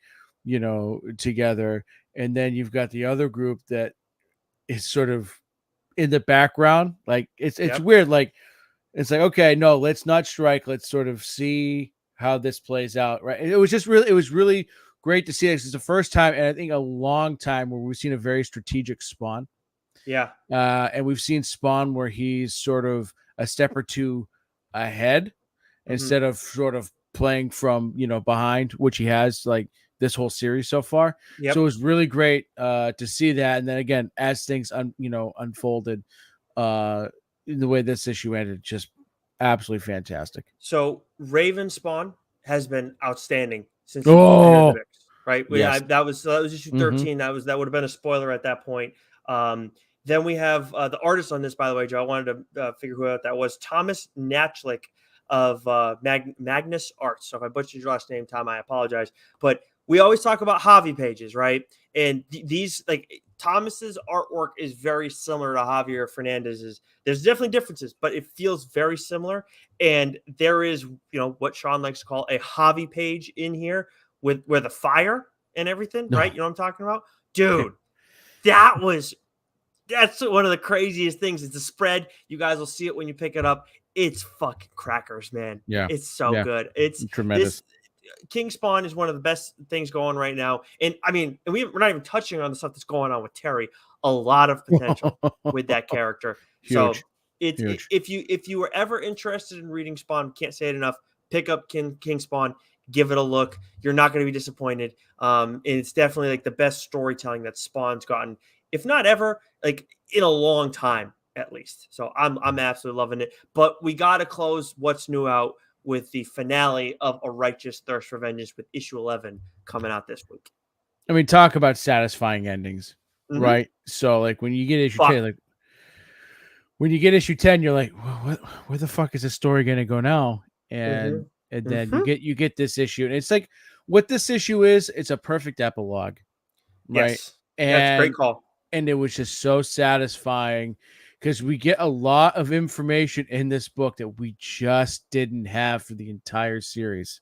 together, and then you've got the other group that is sort of in the background. Like it's yep, weird. Like, it's like, okay, no, let's not strike. Let's sort of see how this plays out, right? And it was really great to see this. It's the first time, and I think a long time, where we've seen a very strategic Spawn. yeah, And we've seen Spawn where he's sort of a step or two ahead, hmm, instead of sort of playing from, behind, which he has like this whole series so far. So it yep. was really great to see that. And then again, as things unfolded, uh in the way this issue ended, just absolutely fantastic. So Raven Spawn has been outstanding since he entered the Oh, mix, right? yes. That was issue Mm-hmm. 13. That would have been a spoiler at that point. Then we have the artist on this, by the way, Joe. I wanted to figure who out that was. Thomas Natchlick Magnus Arts. So if I butchered your last name, Tom, I apologize. But we always talk about Javi pages, right? And these, like, Thomas's artwork is very similar to Javier Fernandez's. There's definitely differences, but it feels very similar. And there is, what Sean likes to call a Javi page in here with where the fire and everything, right? You know what I'm talking about? Dude, that's one of the craziest things. It's a spread. You guys will see it when you pick it up. It's fucking crackers, man. Yeah. It's so Yeah. good. It's Tremendous. King Spawn is one of the best things going right now. And I mean, we're not even touching on the stuff that's going on with Terry. A lot of potential with that character. Huge. So if you were ever interested in reading Spawn, can't say it enough, pick up King Spawn, give it a look. You're not going to be disappointed. And it's definitely like the best storytelling that Spawn's gotten, if not ever, like in a long time at least. So I'm absolutely loving it. But we got to close what's new out with the finale of A Righteous Thirst for Vengeance with issue 11 coming out this week. I mean, talk about satisfying endings, Mhm. right? So, like, when you get issue 10, like, when you get issue 10, you're like, well, where the fuck is the story going to go now? And then you get this issue, and it's like, what this issue is, it's a perfect epilogue, right? Yes. And That's a great call. And it was just so satisfying because we get a lot of information in this book that we just didn't have for the entire series.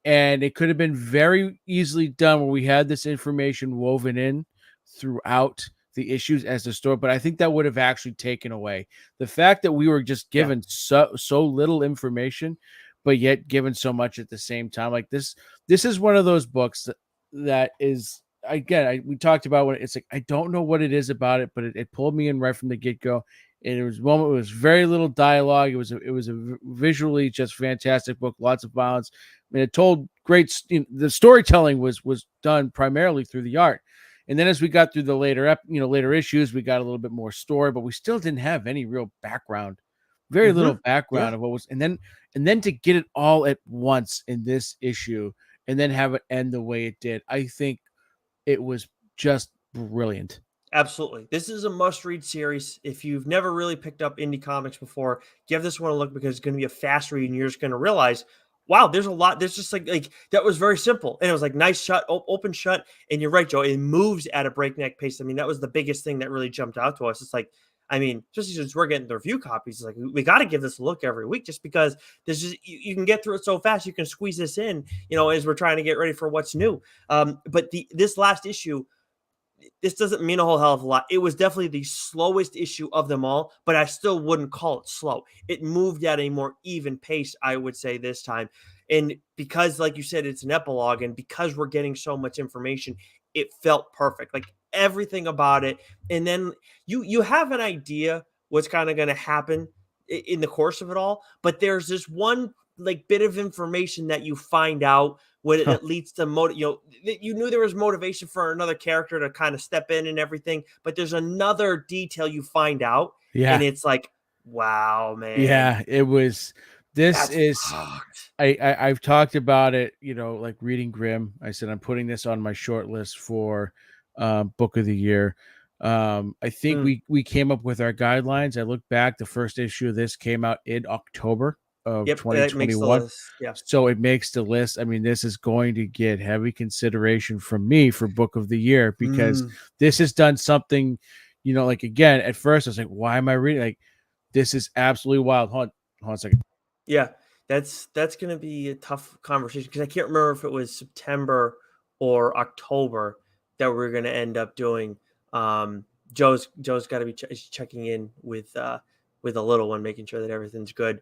And it could have been very easily done where we had this information woven in throughout the issues as the story, but I think that would have actually taken away the fact that we were just given so little information, but yet given so much at the same time. Like this is one of those books that is, again, we talked about what it's like. I don't know what it is about it, but it pulled me in right from the get-go. And it was a moment, it was very little dialogue. It was a visually just fantastic book, lots of violence. I mean, it told great, the storytelling was done primarily through the art. And then as we got through the later issues, we got a little bit more story, but we still didn't have any real background, very little background of what was, and then to get it all at once in this issue and then have it end the way it did, I think it was just brilliant. Absolutely. This is a must-read series. If you've never really picked up indie comics before, give this one a look because it's going to be a fast read and you're just going to realize, wow, there's a lot. There's just like that was very simple. And it was like nice shut, open shut. And you're right, Joe. It moves at a breakneck pace. I mean, that was the biggest thing that really jumped out to us. It's like, I mean, just since we're getting the review copies, it's like we got to give this a look every week just because there's just you can get through it so fast. You can squeeze this in, as we're trying to get ready for what's new. But this last issue, this doesn't mean a whole hell of a lot. It was definitely the slowest issue of them all, but I still wouldn't call it slow. It moved at a more even pace, I would say, this time. And because, like you said, it's an epilogue, and because we're getting so much information, it felt perfect. Like everything about it. And then you have an idea what's kind of going to happen in the course of it all, but there's this one like bit of information that you find out when it leads to you knew there was motivation for another character to kind of step in and everything, but there's another detail you find out, and it's like, wow, man. Yeah, it was. I've talked about it, like reading Grimm. I said I'm putting this on my short list for book of the year. I think we came up with our guidelines. I look back, the first issue of this came out in October of 2021. So it makes the list. I mean, this is going to get heavy consideration from me for book of the year because this has done something, like, again, at first I was like, why am I reading? Like, this is absolutely wild. Hold on a second. Yeah, that's going to be a tough conversation because I can't remember if it was September or October that we're going to end up doing. Joe's got to be checking in with a little one, making sure that everything's good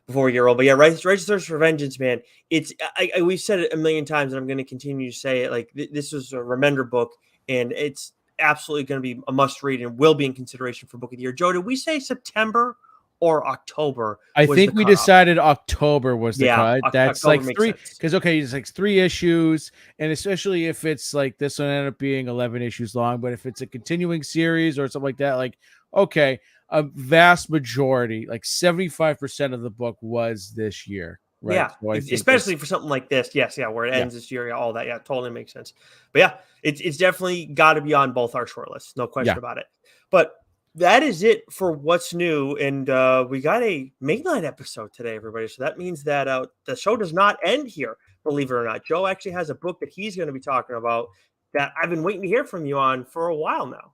before a year old. But yeah, Righteous Thirst for Vengeance, man. It's we've said it a million times, and I'm going to continue to say it. Like this was a Remender book, and it's absolutely going to be a must read and will be in consideration for book of the year. Joe, did we say September or October? I think we decided October was the cut. That's October like 3 because it's like 3 issues, and especially if it's like this one ended up being 11 issues long. But if it's a continuing series or something like that, like, okay, a vast majority, like 75% of the book was this year, right? Yeah, so especially for something like this. Yes, yeah, where it ends this year, all that. Yeah, totally makes sense. But yeah, it's definitely got to be on both our short lists, no question about it. But that is it for what's new, and we got a mainline episode today, everybody. So that means that the show does not end here. Believe it or not, Joe actually has a book that he's going to be talking about that I've been waiting to hear from you on for a while now.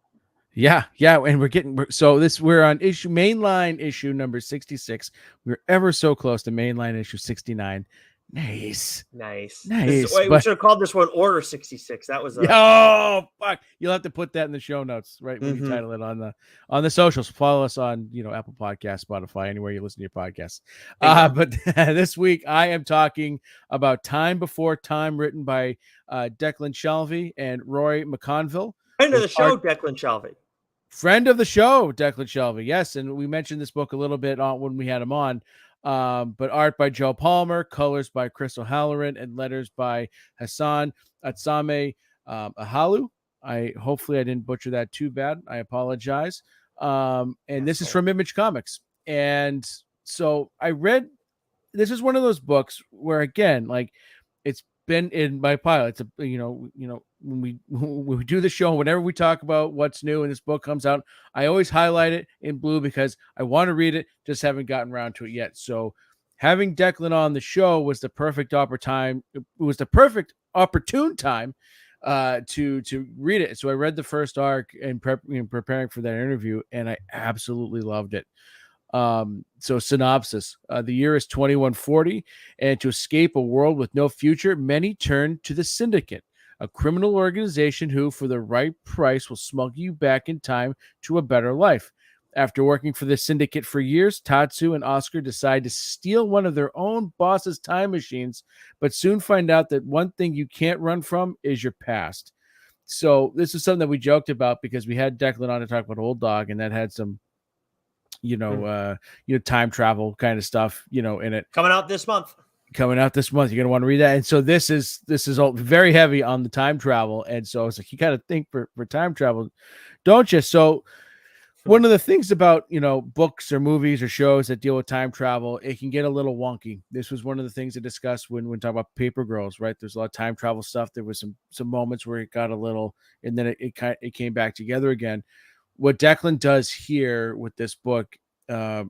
Yeah, and we're on mainline issue number 66. We're ever so close to mainline issue 69. Nice. Nice. Nice. We should have called this one Order 66. That was oh fuck. You'll have to put that in the show notes, right? When you Mhm. title it on the socials. Follow us on, Apple Podcasts, Spotify, anywhere you listen to your podcasts. Bingo. But this week I am talking about Time Before Time, written by Declan Shalvey and Roy McConville. Friend of With the show, Declan Shalvey. Friend of the show, Declan Shelby. Yes, and we mentioned this book a little bit on when we had him on. But art by Joe Palmer, colors by Crystal Halloran, and letters by Hassan Atsame Ahalu. Hopefully I didn't butcher that too bad. I apologize. And this is from Image Comics. And so I read, this is one of those books where, again, like, it's been in my pile. It's when we do the show, whenever we talk about what's new and this book comes out, I always highlight it in blue because I want to read it, just haven't gotten around to it yet. So having Declan on the show was the perfect opportune time to read it. So I read the first arc and preparing for that interview, and I absolutely loved it. So synopsis, the year is 2140, and to escape a world with no future, many turn to the Syndicate, a criminal organization who, for the right price, will smuggle you back in time to a better life. After working for the Syndicate for years, Tatsu and Oscar decide to steal one of their own boss's time machines, but soon find out that one thing you can't run from is your past. So this is something that we joked about because we had Declan on to talk about Old Dog, and that had some time travel kind of stuff, in it. Coming out this month. You're gonna want to read that. And so this is all very heavy on the time travel. And so it's like, you gotta think for time travel, don't you? So one of the things about books or movies or shows that deal with time travel, it can get a little wonky. This was one of the things to discuss when talking about Paper Girls, right? There's a lot of time travel stuff. There was some moments where it got a little, and then it came back together again. What Declan does here with this book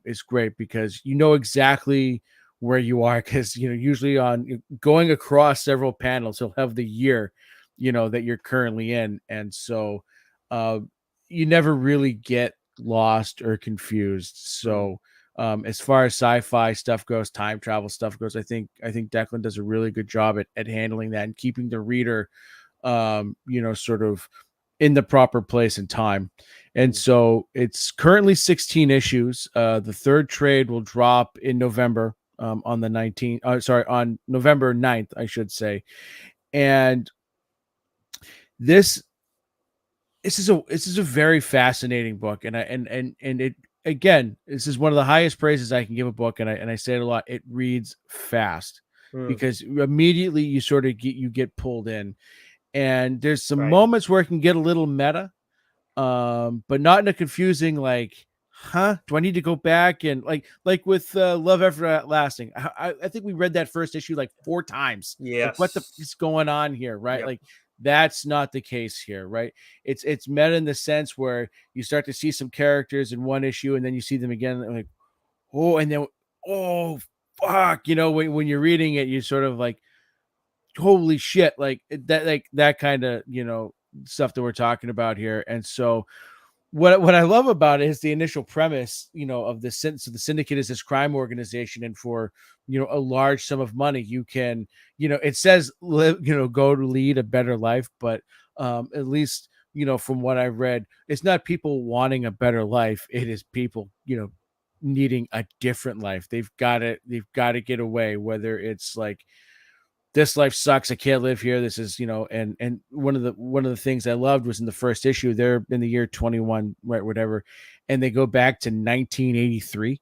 is great because you know exactly where you are, because usually on going across several panels, he'll have the year that you're currently in, and so you never really get lost or confused. So as far as sci-fi stuff goes, time travel stuff goes, I think Declan does a really good job at handling that and keeping the reader sort of in the proper place and time. And so it's currently 16 issues. The third trade will drop in November, on the 19th. On November 9th, I should say. And this is a very fascinating book. And it, again, this is one of the highest praises I can give a book. And I say it a lot. It reads fast because immediately you sort of get pulled in. And there's some moments where it can get a little meta, but not in a confusing, like, do I need to go back and like with Love Everlasting? I think we read that first issue like 4 times. Yes. Like, what the is going on here, right? Yep. Like, that's not the case here, right? It's meta in the sense where you start to see some characters in one issue and then you see them again, and like, oh, and then fuck, when you're reading it, you sort of like, holy shit, like that kind of stuff that we're talking about here. And so what I love about it is the initial premise of the Syndicate is this crime organization, and for a large sum of money you can it says live go to lead a better life, but at least from what I've read, it's not people wanting a better life, it is people needing a different life. They've got to get away, whether it's like, this life sucks, I can't live here, this is and one of the things I loved was in the first issue, they're in the year 21, right, whatever, and they go back to 1983,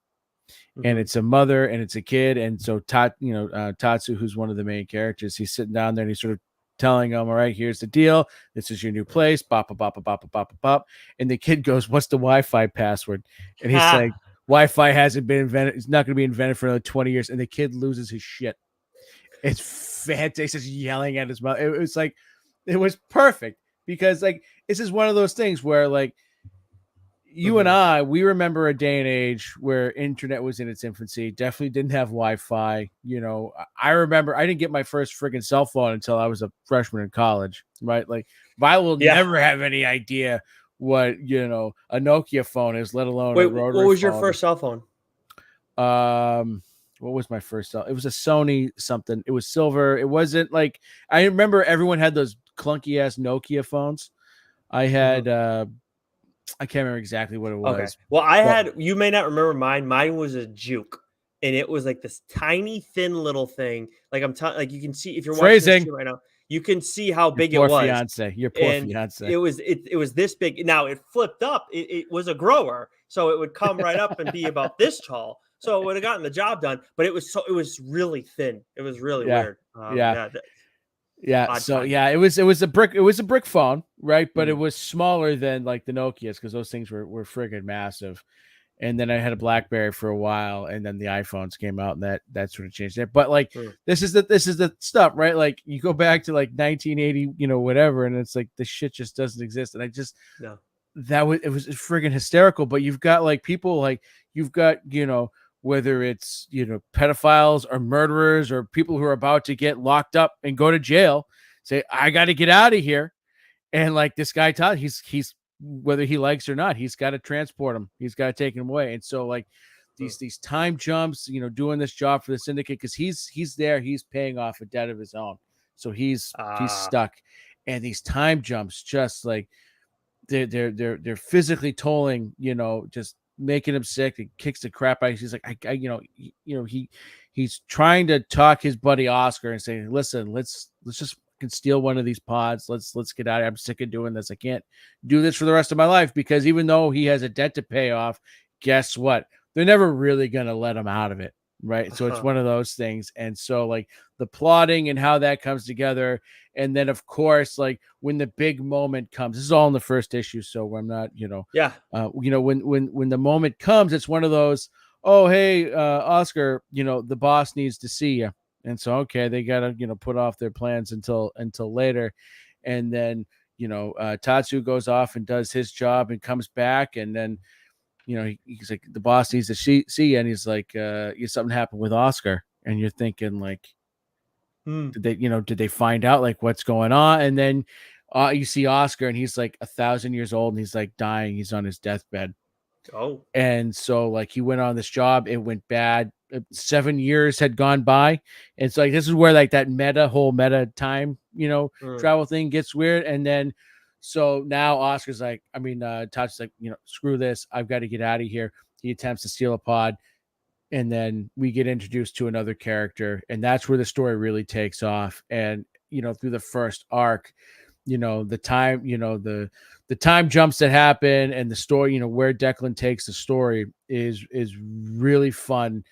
and it's a mother and it's a kid, and so Tatsu, who's one of the main characters, he's sitting down there and he's sort of telling them, all right, here's the deal, this is your new place, bop bop bop bop bop bop, and the kid goes, what's the Wi-Fi password? And he's like, Wi-Fi hasn't been invented, it's not going to be invented for another 20 years, and the kid loses his shit. It's fantastic. Just yelling at his mouth. It was like, it was perfect because like, this is one of those things where like, you and we remember a day and age where internet was in its infancy. Definitely didn't have Wi-Fi. I remember I didn't get my first friggin' cell phone until I was a freshman in college, right? Like, I will Yeah. never have any idea what a Nokia phone is, let alone a Wait, what rotary was your phone. first cell phone? What was my first cell? It was a Sony something. It was silver. It wasn't like, I remember everyone had those clunky ass Nokia phones. I had I can't remember exactly what it Okay. was, Well, I but had, you may not remember mine. Mine was a Juke, and it was like this tiny, thin little thing. Like I'm telling, like you can see if you're watching this phrasing. stream right now, you can see how Your big it poor was, fiance. Your poor and fiance. it was this big. Now it flipped up. It was a grower, so it would come right up and be about this tall. So it would have gotten the job done, but it was really thin. It was really Yeah. weird. Yeah. Yeah, Yeah. odd So times. yeah, it was a brick phone, right? But it Mm. was smaller than like the Nokias because those things were friggin' massive. And then I had a BlackBerry for a while, and then the iPhones came out, and that sort of changed it. But like, Mm. this is the stuff, right? Like, you go back to like 1980, whatever, and it's like the shit just doesn't exist. And I just No. it was friggin' hysterical. But you've got like people like you've got whether it's pedophiles or murderers or people who are about to get locked up and go to jail, say I got to get out of here, and like this guy Todd, he's whether he likes or not, he's got to transport him. He's got to take him away. And so like Mm. these time jumps, doing this job for the syndicate because he's there, he's paying off a debt of his own. So he's Ah. stuck. And these time jumps just like they're physically tolling, just making him sick. It kicks the crap out. He's like, he's trying to talk his buddy Oscar and say, listen, let's just can steal one of these pods. Let's get out of here. I'm sick of doing this. I can't do this for the rest of my life because even though he has a debt to pay off, guess what? They're never really gonna let him out of it. Right. So it's Uh-huh. one of those things. And so like the plotting and how that comes together. And then of course, like when the big moment comes, this is all in the first issue. So I'm not, Yeah. when the moment comes, it's one of those, oh, hey, Oscar, the boss needs to see you. And so, okay, they got to, put off their plans until later. And then, Tatsu goes off and does his job and comes back. And then, he's like, the boss needs to see you. And he's like, something happened with Oscar. And you're thinking like, Mm. did they find out like what's going on? And then you see Oscar and he's like 1,000 years old and he's like dying. He's on his deathbed. Oh. And so like he went on this job, it went bad. 7 years had gone by. And so like this is where like that whole meta time, Mm. travel thing gets weird. And then so now Oscar's like, Todd's like, screw this. I've got to get out of here. He attempts to steal a pod. And then we get introduced to another character, and that's where the story really takes off. And through the first arc, the time, the time jumps that happen, and the story, where Declan takes the story is really fun.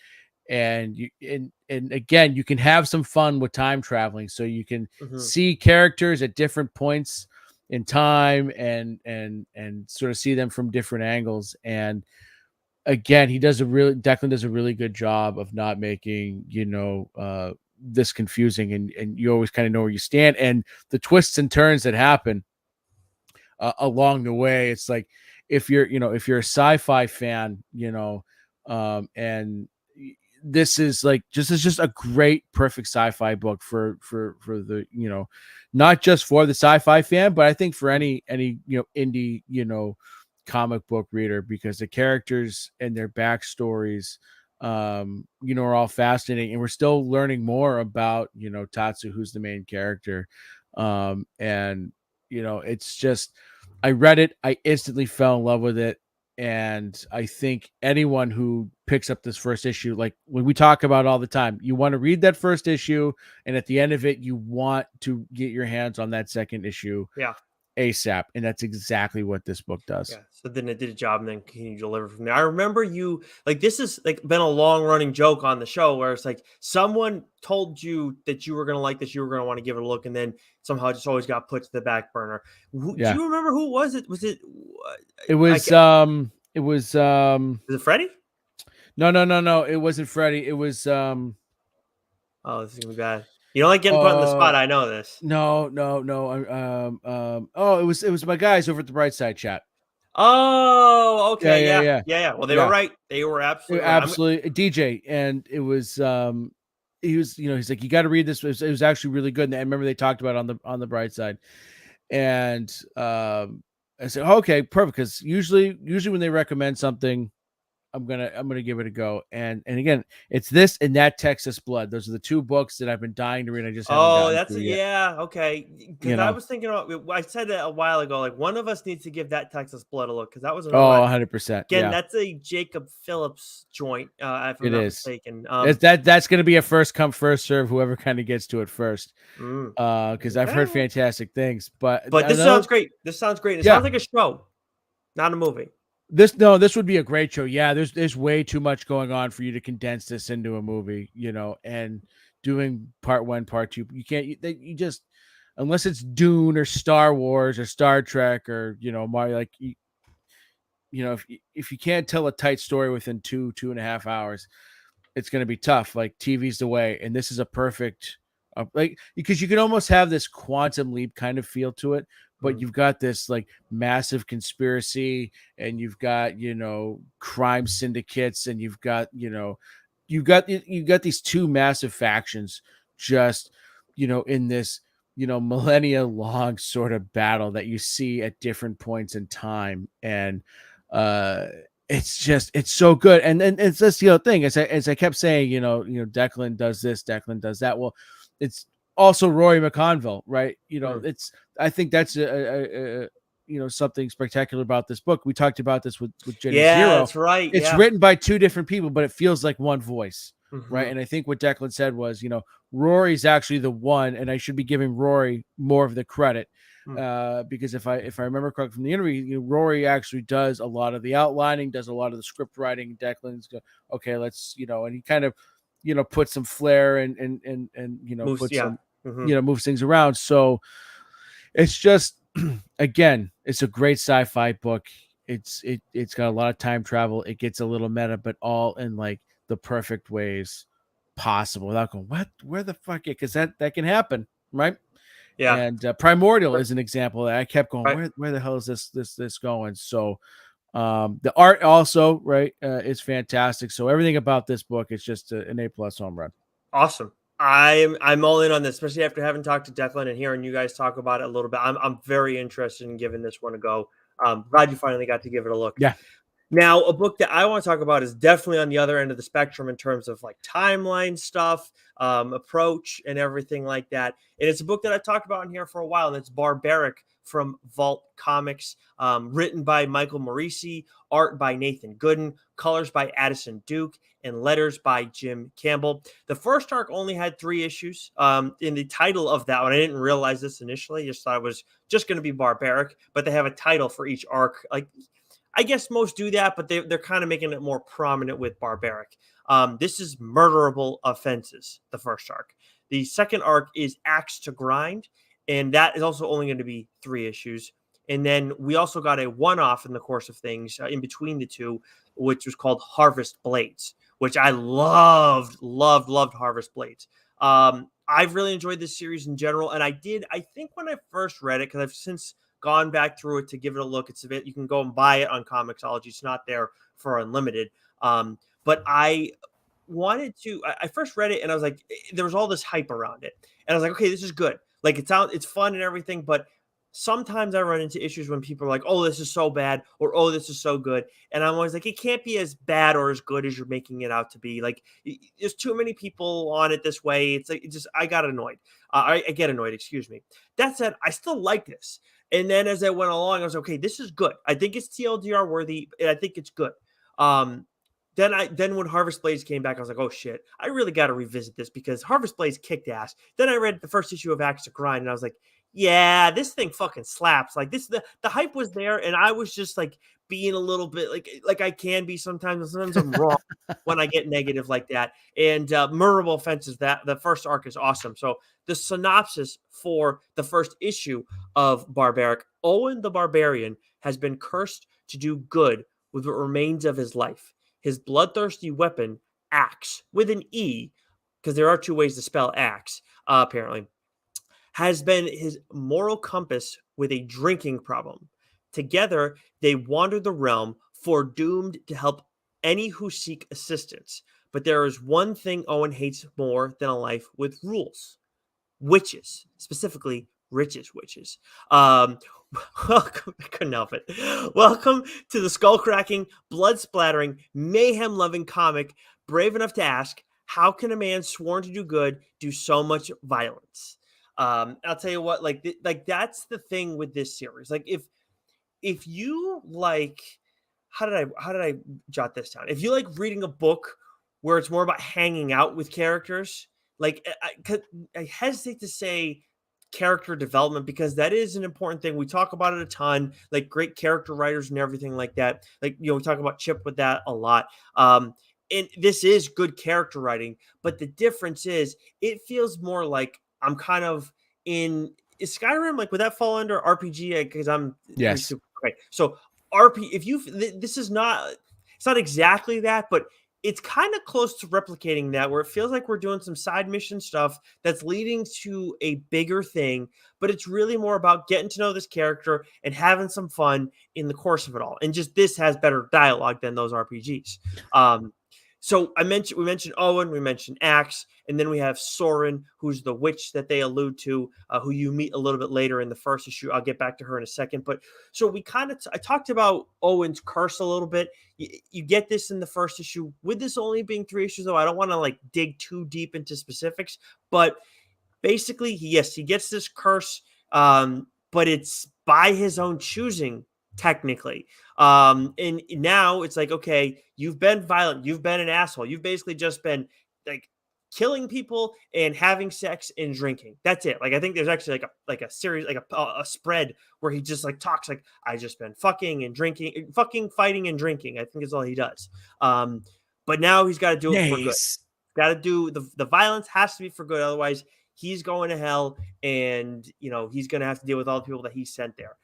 And and again, you can have some fun with time traveling, so you can Mhm. see characters at different points in time, and sort of see them from different angles. And again, Declan does a really good job of not making, this confusing, and you always kind of know where you stand. And the twists and turns that happen along the way, it's like if you're a sci-fi fan, and this is just a great perfect sci-fi book for the, not just for the sci-fi fan, but I think for Mm. any indie, comic book reader, because the characters and their backstories, are all fascinating, and we're still learning more about, Tatsu, who's the main character. And it's just, I read it, I instantly fell in love with it. And I think anyone who picks up this first issue, like when we talk about all the time, you want to read that first issue, and at the end of it, you want to get your hands on that second issue Yeah. ASAP. And that's exactly what this book does. Yeah. So then it did a job and then continued to deliver from there. I remember you like this is like been a long running joke on the show where it's like someone told you that you were gonna like this, you were gonna want to give it a look, and then somehow it just always got put to the back burner. Do Yeah. you remember who it was? It was it It I was can't, it was was it Freddie? no, it wasn't Freddie. It was Oh, this is gonna be bad. You don't like getting put on the uh spot. I know this. no. Oh, it was my guys over at the Bright Side chat. Oh, Yeah, okay, yeah, yeah, yeah, yeah, yeah. Well, they were yeah. right. They were absolutely right. Absolutely, a DJ, and it was he was, he's like, you got to read this. It was actually really good. And I remember they talked about it on the bright side, and I said, okay, perfect, because usually when they recommend something, I'm gonna give it a go. And again, it's this and that Texas Blood. Those are the two books that I've been dying to read. I just haven't Oh, gotten that's to yet. yeah, okay. You Because I know, was thinking about. I said it a while ago. Like one of us needs to give that Texas Blood a look because that was another oh, one. 100%. Again, Yeah, that's a Jacob Phillips joint, if I'm it not is. mistaken. That's gonna be a first come first serve. Whoever kind of gets to it first, Mm, because I've heard okay. fantastic things. But But this another, sounds great. This sounds great. It yeah, sounds like a show, not a movie. this no, this would be a great show. Yeah, there's way too much going on for you to condense this into a movie, and doing part one, part two. You can't. You just, unless it's Dune or Star Wars or Star Trek or Mario. Like if you can't tell a tight story within 2.5 hours, it's going to be tough. Like TV's the way, and this is a perfect, like, because you can almost have this quantum leap kind of feel to it, but Mm, you've got this like massive conspiracy, and you've got crime syndicates, and you've got these two massive factions, just in this millennia long sort of battle that you see at different points in time. And uh it's so good. And then it's this thing, as I kept saying, Declan does this, Declan does that. Well, it's also Rory McConville, right? mm. It's I think that's something spectacular about this book. We talked about this with Jenny Yeah, Zero. that's right. It's Yeah. written by two different people, but it feels like one voice, right? Hmm. And I think what Declan said was, Rory's actually the one, and I should be giving Rory more of the credit, because if I remember correctly from the interview, Rory actually does a lot of the outlining, does a lot of the script writing. Declan's go, okay, let's, and he kind of, puts some flair, and Moose. puts Yeah. some, Hmm. moves things around. So it's just, again, it's a great sci-fi book. It's got a lot of time travel. It gets a little meta, but all in like the perfect ways possible, without going, what, where the fuck, because that can happen, right? Yeah. And Primordial Right. is an example that I kept going, Right. where the hell is this going? So the art also, right, is fantastic. So everything about this book is just an A+ home run. Awesome. I'm all in on this, especially after having talked to Declan and hearing you guys talk about it a little bit. I'm very interested in giving this one a go. Glad you finally got to give it a look. Yeah. Now, a book that I want to talk about is definitely on the other end of the spectrum in terms of like timeline stuff, approach, and everything like that. And it's a book that I talked about in here for a while, and it's Barbaric from Vault Comics, written by Michael Morisi, art by Nathan Gooden, colors by Addison Duke, and letters by Jim Campbell. The first arc only had 3 issues. In the title of that one, I didn't realize this initially. Just thought it was just going to be Barbaric, but they have a title for each arc. Like I guess most do that, but they're kind of making it more prominent with Barbaric. This is Murderable Offenses, the first arc. The second arc is Axe to Grind, and that is also only going to be 3 issues. And then we also got a one off in the course of things in between the two, which was called Harvest Blades, which I loved, loved, loved Harvest Blades. I've really enjoyed this series in general, and I think when I first read it, because I've since gone back through it to give it a look. It's a bit, you can go and buy it on Comixology. It's not there for unlimited. But I wanted to, I first read it and I was like, there was all this hype around it. And I was like, okay, this is good. Like it's fun and everything, but sometimes I run into issues when people are like, oh, this is so bad, or oh, this is so good. And I'm always like, it can't be as bad or as good as you're making it out to be. Like there's too many people on it this way. It's like, it just, I got annoyed. I get annoyed, excuse me. That said, I still like this. And then as I went along, I was okay, this is good. I think it's TLDR worthy, and I think it's good. Um, then when Harvest Blades came back, I was like, oh shit, I really got to revisit this because Harvest Blades kicked ass. Then I read the first issue of Axe to Grind, and I was like, yeah, this thing fucking slaps. Like the hype was there, and I was just like being a little bit like I can be sometimes. And sometimes I'm wrong when I get negative like that. And Murderable Offenses, that the first arc is awesome. So the synopsis for the first issue of Barbaric: Owen the Barbarian has been cursed to do good with what remains of his life. His bloodthirsty weapon, axe, with an E, because there are 2 ways to spell axe, apparently, has been his moral compass with a drinking problem. Together, they wander the realm, foredoomed to help any who seek assistance. But there is one thing Owen hates more than a life with rules: witches, specifically Rich's witches. Welcome, I couldn't help it. Welcome to the skull cracking, blood splattering, mayhem loving comic, brave enough to ask, how can a man sworn to do good do so much violence? I'll tell you what, like that's the thing with this series. Like if you like, how did I jot this down? If you like reading a book where it's more about hanging out with characters, like I hesitate to say character development because that is an important thing. We talk about it a ton, like great character writers and everything like that. Like, we talk about Chip with that a lot. And this is good character writing, but the difference is it feels more like I'm kind of in, is Skyrim, like, would that fall under RPG? Because I'm pretty Yes. super. Okay, so RP, if you, this is not, it's not exactly that, but it's kind of close to replicating that, where it feels like we're doing some side mission stuff that's leading to a bigger thing, but it's really more about getting to know this character and having some fun in the course of it all. And just this has better dialogue than those RPGs. So we mentioned Owen, we mentioned Axe, and then we have Soren, who's the witch that they allude to, who you meet a little bit later in the first issue. I'll get back to her in a second. But so we kind of, I talked about Owen's curse a little bit. You get this in the first issue. With this only being 3 issues, though, I don't want to like dig too deep into specifics. But basically, yes, he gets this curse, but it's by his own choosing, technically. And now it's like, okay, you've been violent, you've been an asshole, you've basically just been like killing people and having sex and drinking. That's it. Like, I think there's actually like a series, like a spread where he just like talks like, I just been fucking and drinking, fucking, fighting and drinking. I think is all he does. But now he's got to do it for good. Nice. Got to do the violence has to be for good, otherwise he's going to hell, and he's going to have to deal with all the people that he sent there.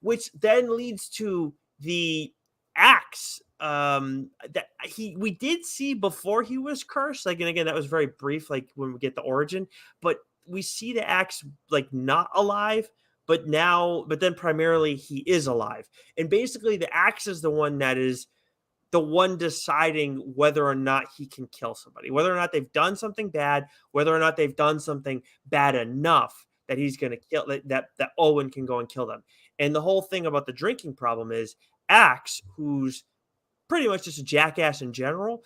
Which then leads to the axe that we did see before he was cursed. Like, and again, that was very brief, like when we get the origin, but we see the axe like not alive, but then primarily he is alive. And basically the axe is the one that is the one deciding whether or not he can kill somebody, whether or not they've done something bad, whether or not they've done something bad enough that he's going to kill, that Owen can go and kill them. And the whole thing about the drinking problem is Axe, who's pretty much just a jackass in general,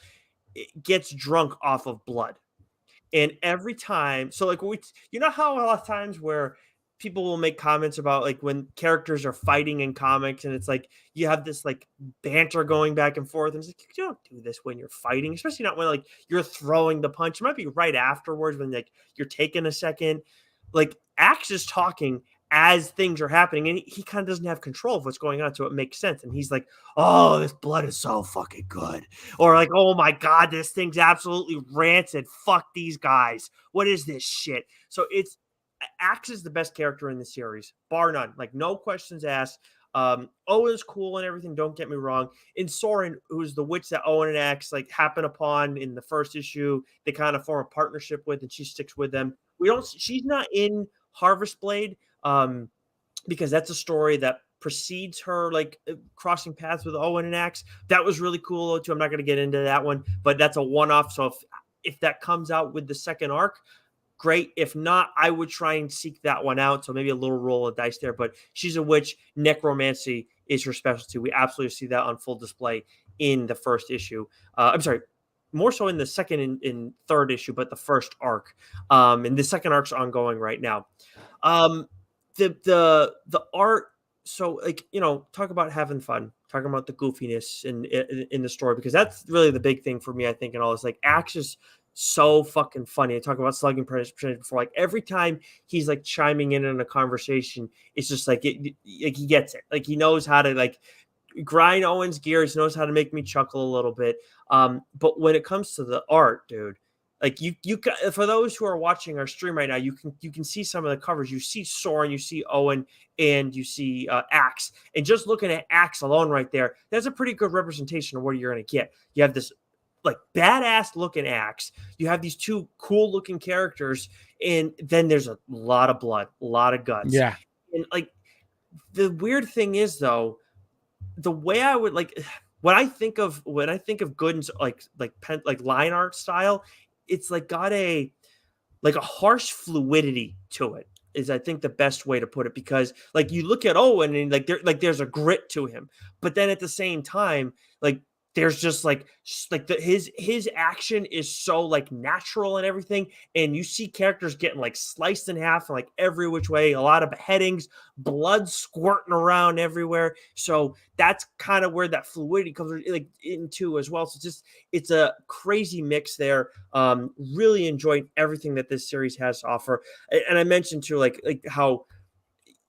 gets drunk off of blood. And every time, so like how a lot of times where people will make comments about like when characters are fighting in comics, and it's like you have this like banter going back and forth, and it's like, you don't do this when you're fighting, especially not when like you're throwing the punch. It might be right afterwards when like you're taking a second. Like, Axe is talking as things are happening, and he kind of doesn't have control of what's going on, so it makes sense. And he's like, oh, this blood is so fucking good. Or like, oh my God, this thing's absolutely rancid. Fuck these guys. What is this shit? So Axe is the best character in the series, bar none. Like, no questions asked. Owen's cool and everything, don't get me wrong. And Soren, who's the witch that Owen and Axe like happen upon in the first issue, they kind of form a partnership with, and she sticks with them. She's not in Harvest Blade, because that's a story that precedes her like crossing paths with Owen and Axe. That was really cool too. I'm not going to get into that one, but that's a one-off. So if that comes out with the second arc, great. If not, I would try and seek that one out. So maybe a little roll of dice there, but she's a witch. Necromancy is her specialty. We absolutely see that on full display in the first issue. I'm sorry, more so in the second and third issue, but the first arc. And the second arc's ongoing right now. The art, so like, talk about having fun, talking about the goofiness in the story, because that's really the big thing for me, I think, and all this. Like, Axe is so fucking funny. I talk about slugging percentage before. Like, every time he's like chiming in a conversation, it's just like like he gets it. Like, he knows how to like grind Owen's gears, knows how to make me chuckle a little bit. But when it comes to the art, dude, like you for those who are watching our stream right now, you can see some of the covers. You see Soren, you see Owen, and you see Axe. And just looking at Axe alone right there, that's a pretty good representation of what you're going to get. You have this like badass looking Axe. You have these two cool looking characters, and then there's a lot of blood, a lot of guts. Yeah. And like, The weird thing is though, the way I would like when I think of Gooden's like line art style, it's like got a harsh fluidity to it is I think the best way to put it because like you look at Owen and there's a grit to him, but then at the same time like there's just like his action is so like natural and everything, and you see characters getting like sliced in half and like every which way, a lot of beheadings, blood squirting around everywhere. So that's kind of where that fluidity comes like into as well. So it's a crazy mix there. Really enjoyed everything that this series has to offer. And I mentioned too, like how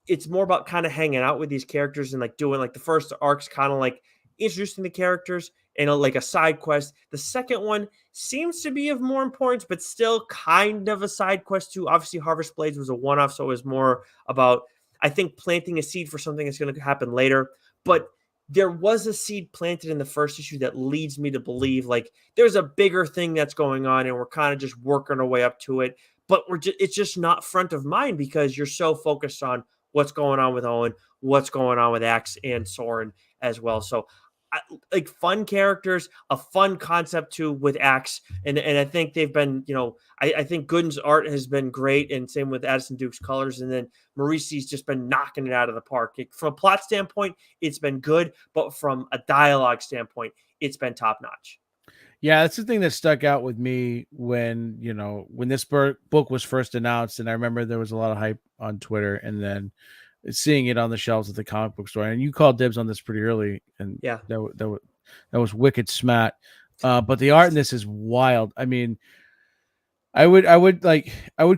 it's more about kind of hanging out with these characters and like doing like the first arc's kind of like introducing the characters and like a side quest. The second one seems to be of more importance, but still kind of a side quest too. Obviously, Harvest Blades was a one-off, so it was more about I think planting a seed for something that's going to happen later. But there was a seed planted in the first issue that leads me to believe like there's a bigger thing that's going on, and we're kind of just working our way up to it. But it's just not front of mind because you're so focused on what's going on with Owen, what's going on with Axe and Soren as well. So, I, like fun characters, a fun concept too with Axe, and I think they've been, I think Gooden's art has been great, and same with Addison Duke's colors, and then Maurice's just been knocking it out of the park. From a plot standpoint, it's been good, but from a dialogue standpoint, it's been top notch. Yeah, that's the thing that stuck out with me when, when this book was first announced. And I remember there was a lot of hype on Twitter, and then seeing it on the shelves at the comic book store. And you called dibs on this pretty early, and Yeah. that was wicked smart. But the art in this is wild. I mean, I would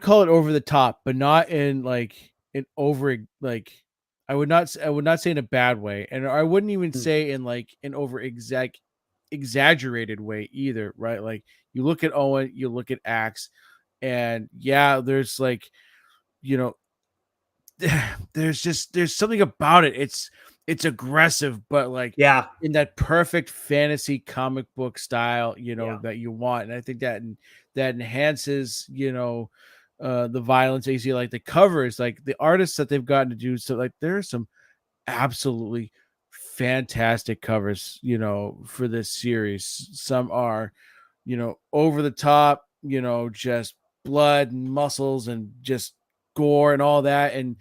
call it over the top, but not in like an over like I would not say in a bad way, and I wouldn't even Mm. say in like an over exaggerated way either, right? Like you look at Owen, you look at Axe, and yeah, there's like you know there's something about it. It's aggressive, but like Yeah. in that perfect fantasy comic book style, Yeah. that you want. And I think that enhances, the violence. You see, like the covers, like the artists that they've gotten to do. So like there are some absolutely fantastic covers, for this series. Some are, over the top, just blood and muscles and just gore and all that. And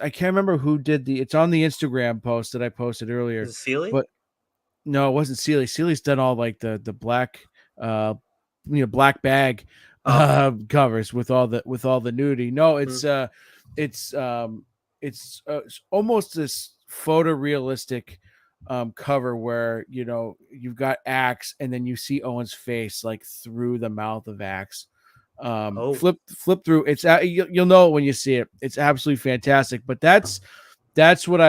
I can't remember who did it's on the Instagram post that I posted Is earlier, it Sealy? but no, it wasn't Sealy. Sealy's done all like the black, uh, black bag, Oh, okay. covers with all the nudity. No, Mm. it's, it's almost this photorealistic, cover where, you've got Axe and then you see Owen's face like through the mouth of Axe. Oh, Flip through. You'll know it when you see it. It's absolutely fantastic. But that's what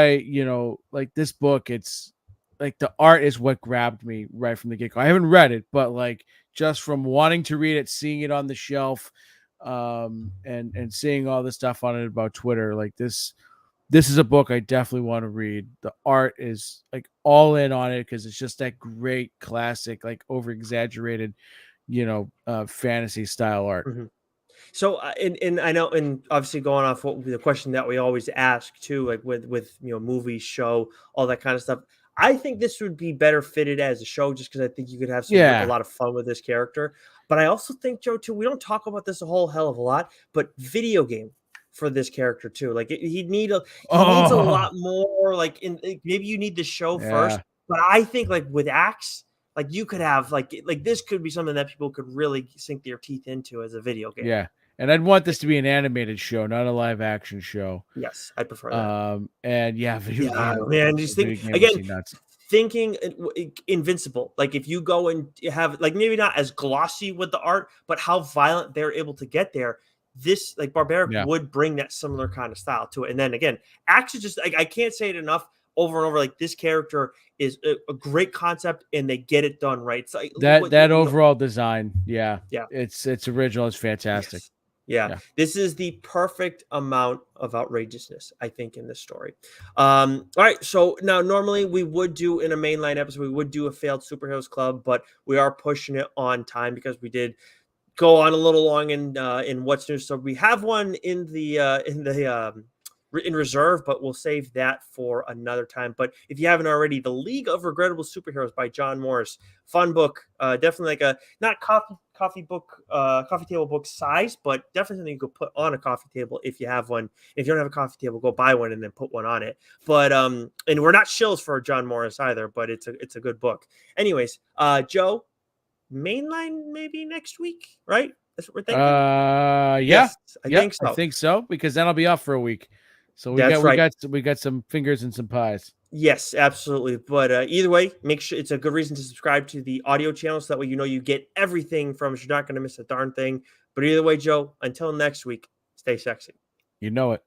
like this book. It's like the art is what grabbed me right from the get go. I haven't read it, but like just from wanting to read it, seeing it on the shelf, and seeing all the stuff on it about Twitter, like this is a book I definitely want to read. The art is like all in on it because it's just that great classic, like over exaggerated, fantasy style art. mhm. So, and I know, and obviously going off what the question that we always ask too, like with movies, show, all that kind of stuff. I think this would be better fitted as a show, just because I think you could have a Yeah. lot of fun with this character. But I also think Joe too. We don't talk about this a whole hell of a lot, but video game for this character too. Like he needs a Oh, lot more. Maybe you need the show first, yeah. but I think like with Axe. Like you could have like this could be something that people could really sink their teeth into as a video game. Yeah. And I'd want this to be an animated show, not a live action show. Yes, I prefer that. And yeah, Yeah, man, just think video game would again, see nuts. thinking Invincible. Like if you go and have like maybe not as glossy with the art, but how violent they're able to get there. This like Barbaric Yeah. would bring that similar kind of style to it. And then again, Axe is just like I can't say it enough over and over. Like this character is a great concept, and they get it done right. It's like That overall design, yeah. yeah. It's original, it's fantastic. Yes. Yeah. Yeah. This is the perfect amount of outrageousness, I think, in this story. All right. So now normally we would do in a mainline episode, we would do a failed superheroes club, but we are pushing it on time because we did go on a little long in what's new. So we have one in the in reserve, but we'll save that for another time. But if you haven't already, The League of Regrettable Superheroes by John Morris, fun book, definitely like a not coffee table book size, but definitely something you could put on a coffee table if you have one. If you don't have a coffee table, go buy one and then put one on it. But and we're not shills for John Morris either, but it's a good book. Anyways, Joe, mainline maybe next week, right? That's what we're thinking. Yeah, Yes, I yep, think I so. think so because then I'll be off for a week. So That's right. we got some fingers and some pies. Yes, absolutely. But either way, make sure it's a good reason to subscribe to the audio channel so that way you know you get everything from us. You're not going to miss a darn thing. But either way, Joe, until next week, stay sexy. You know it.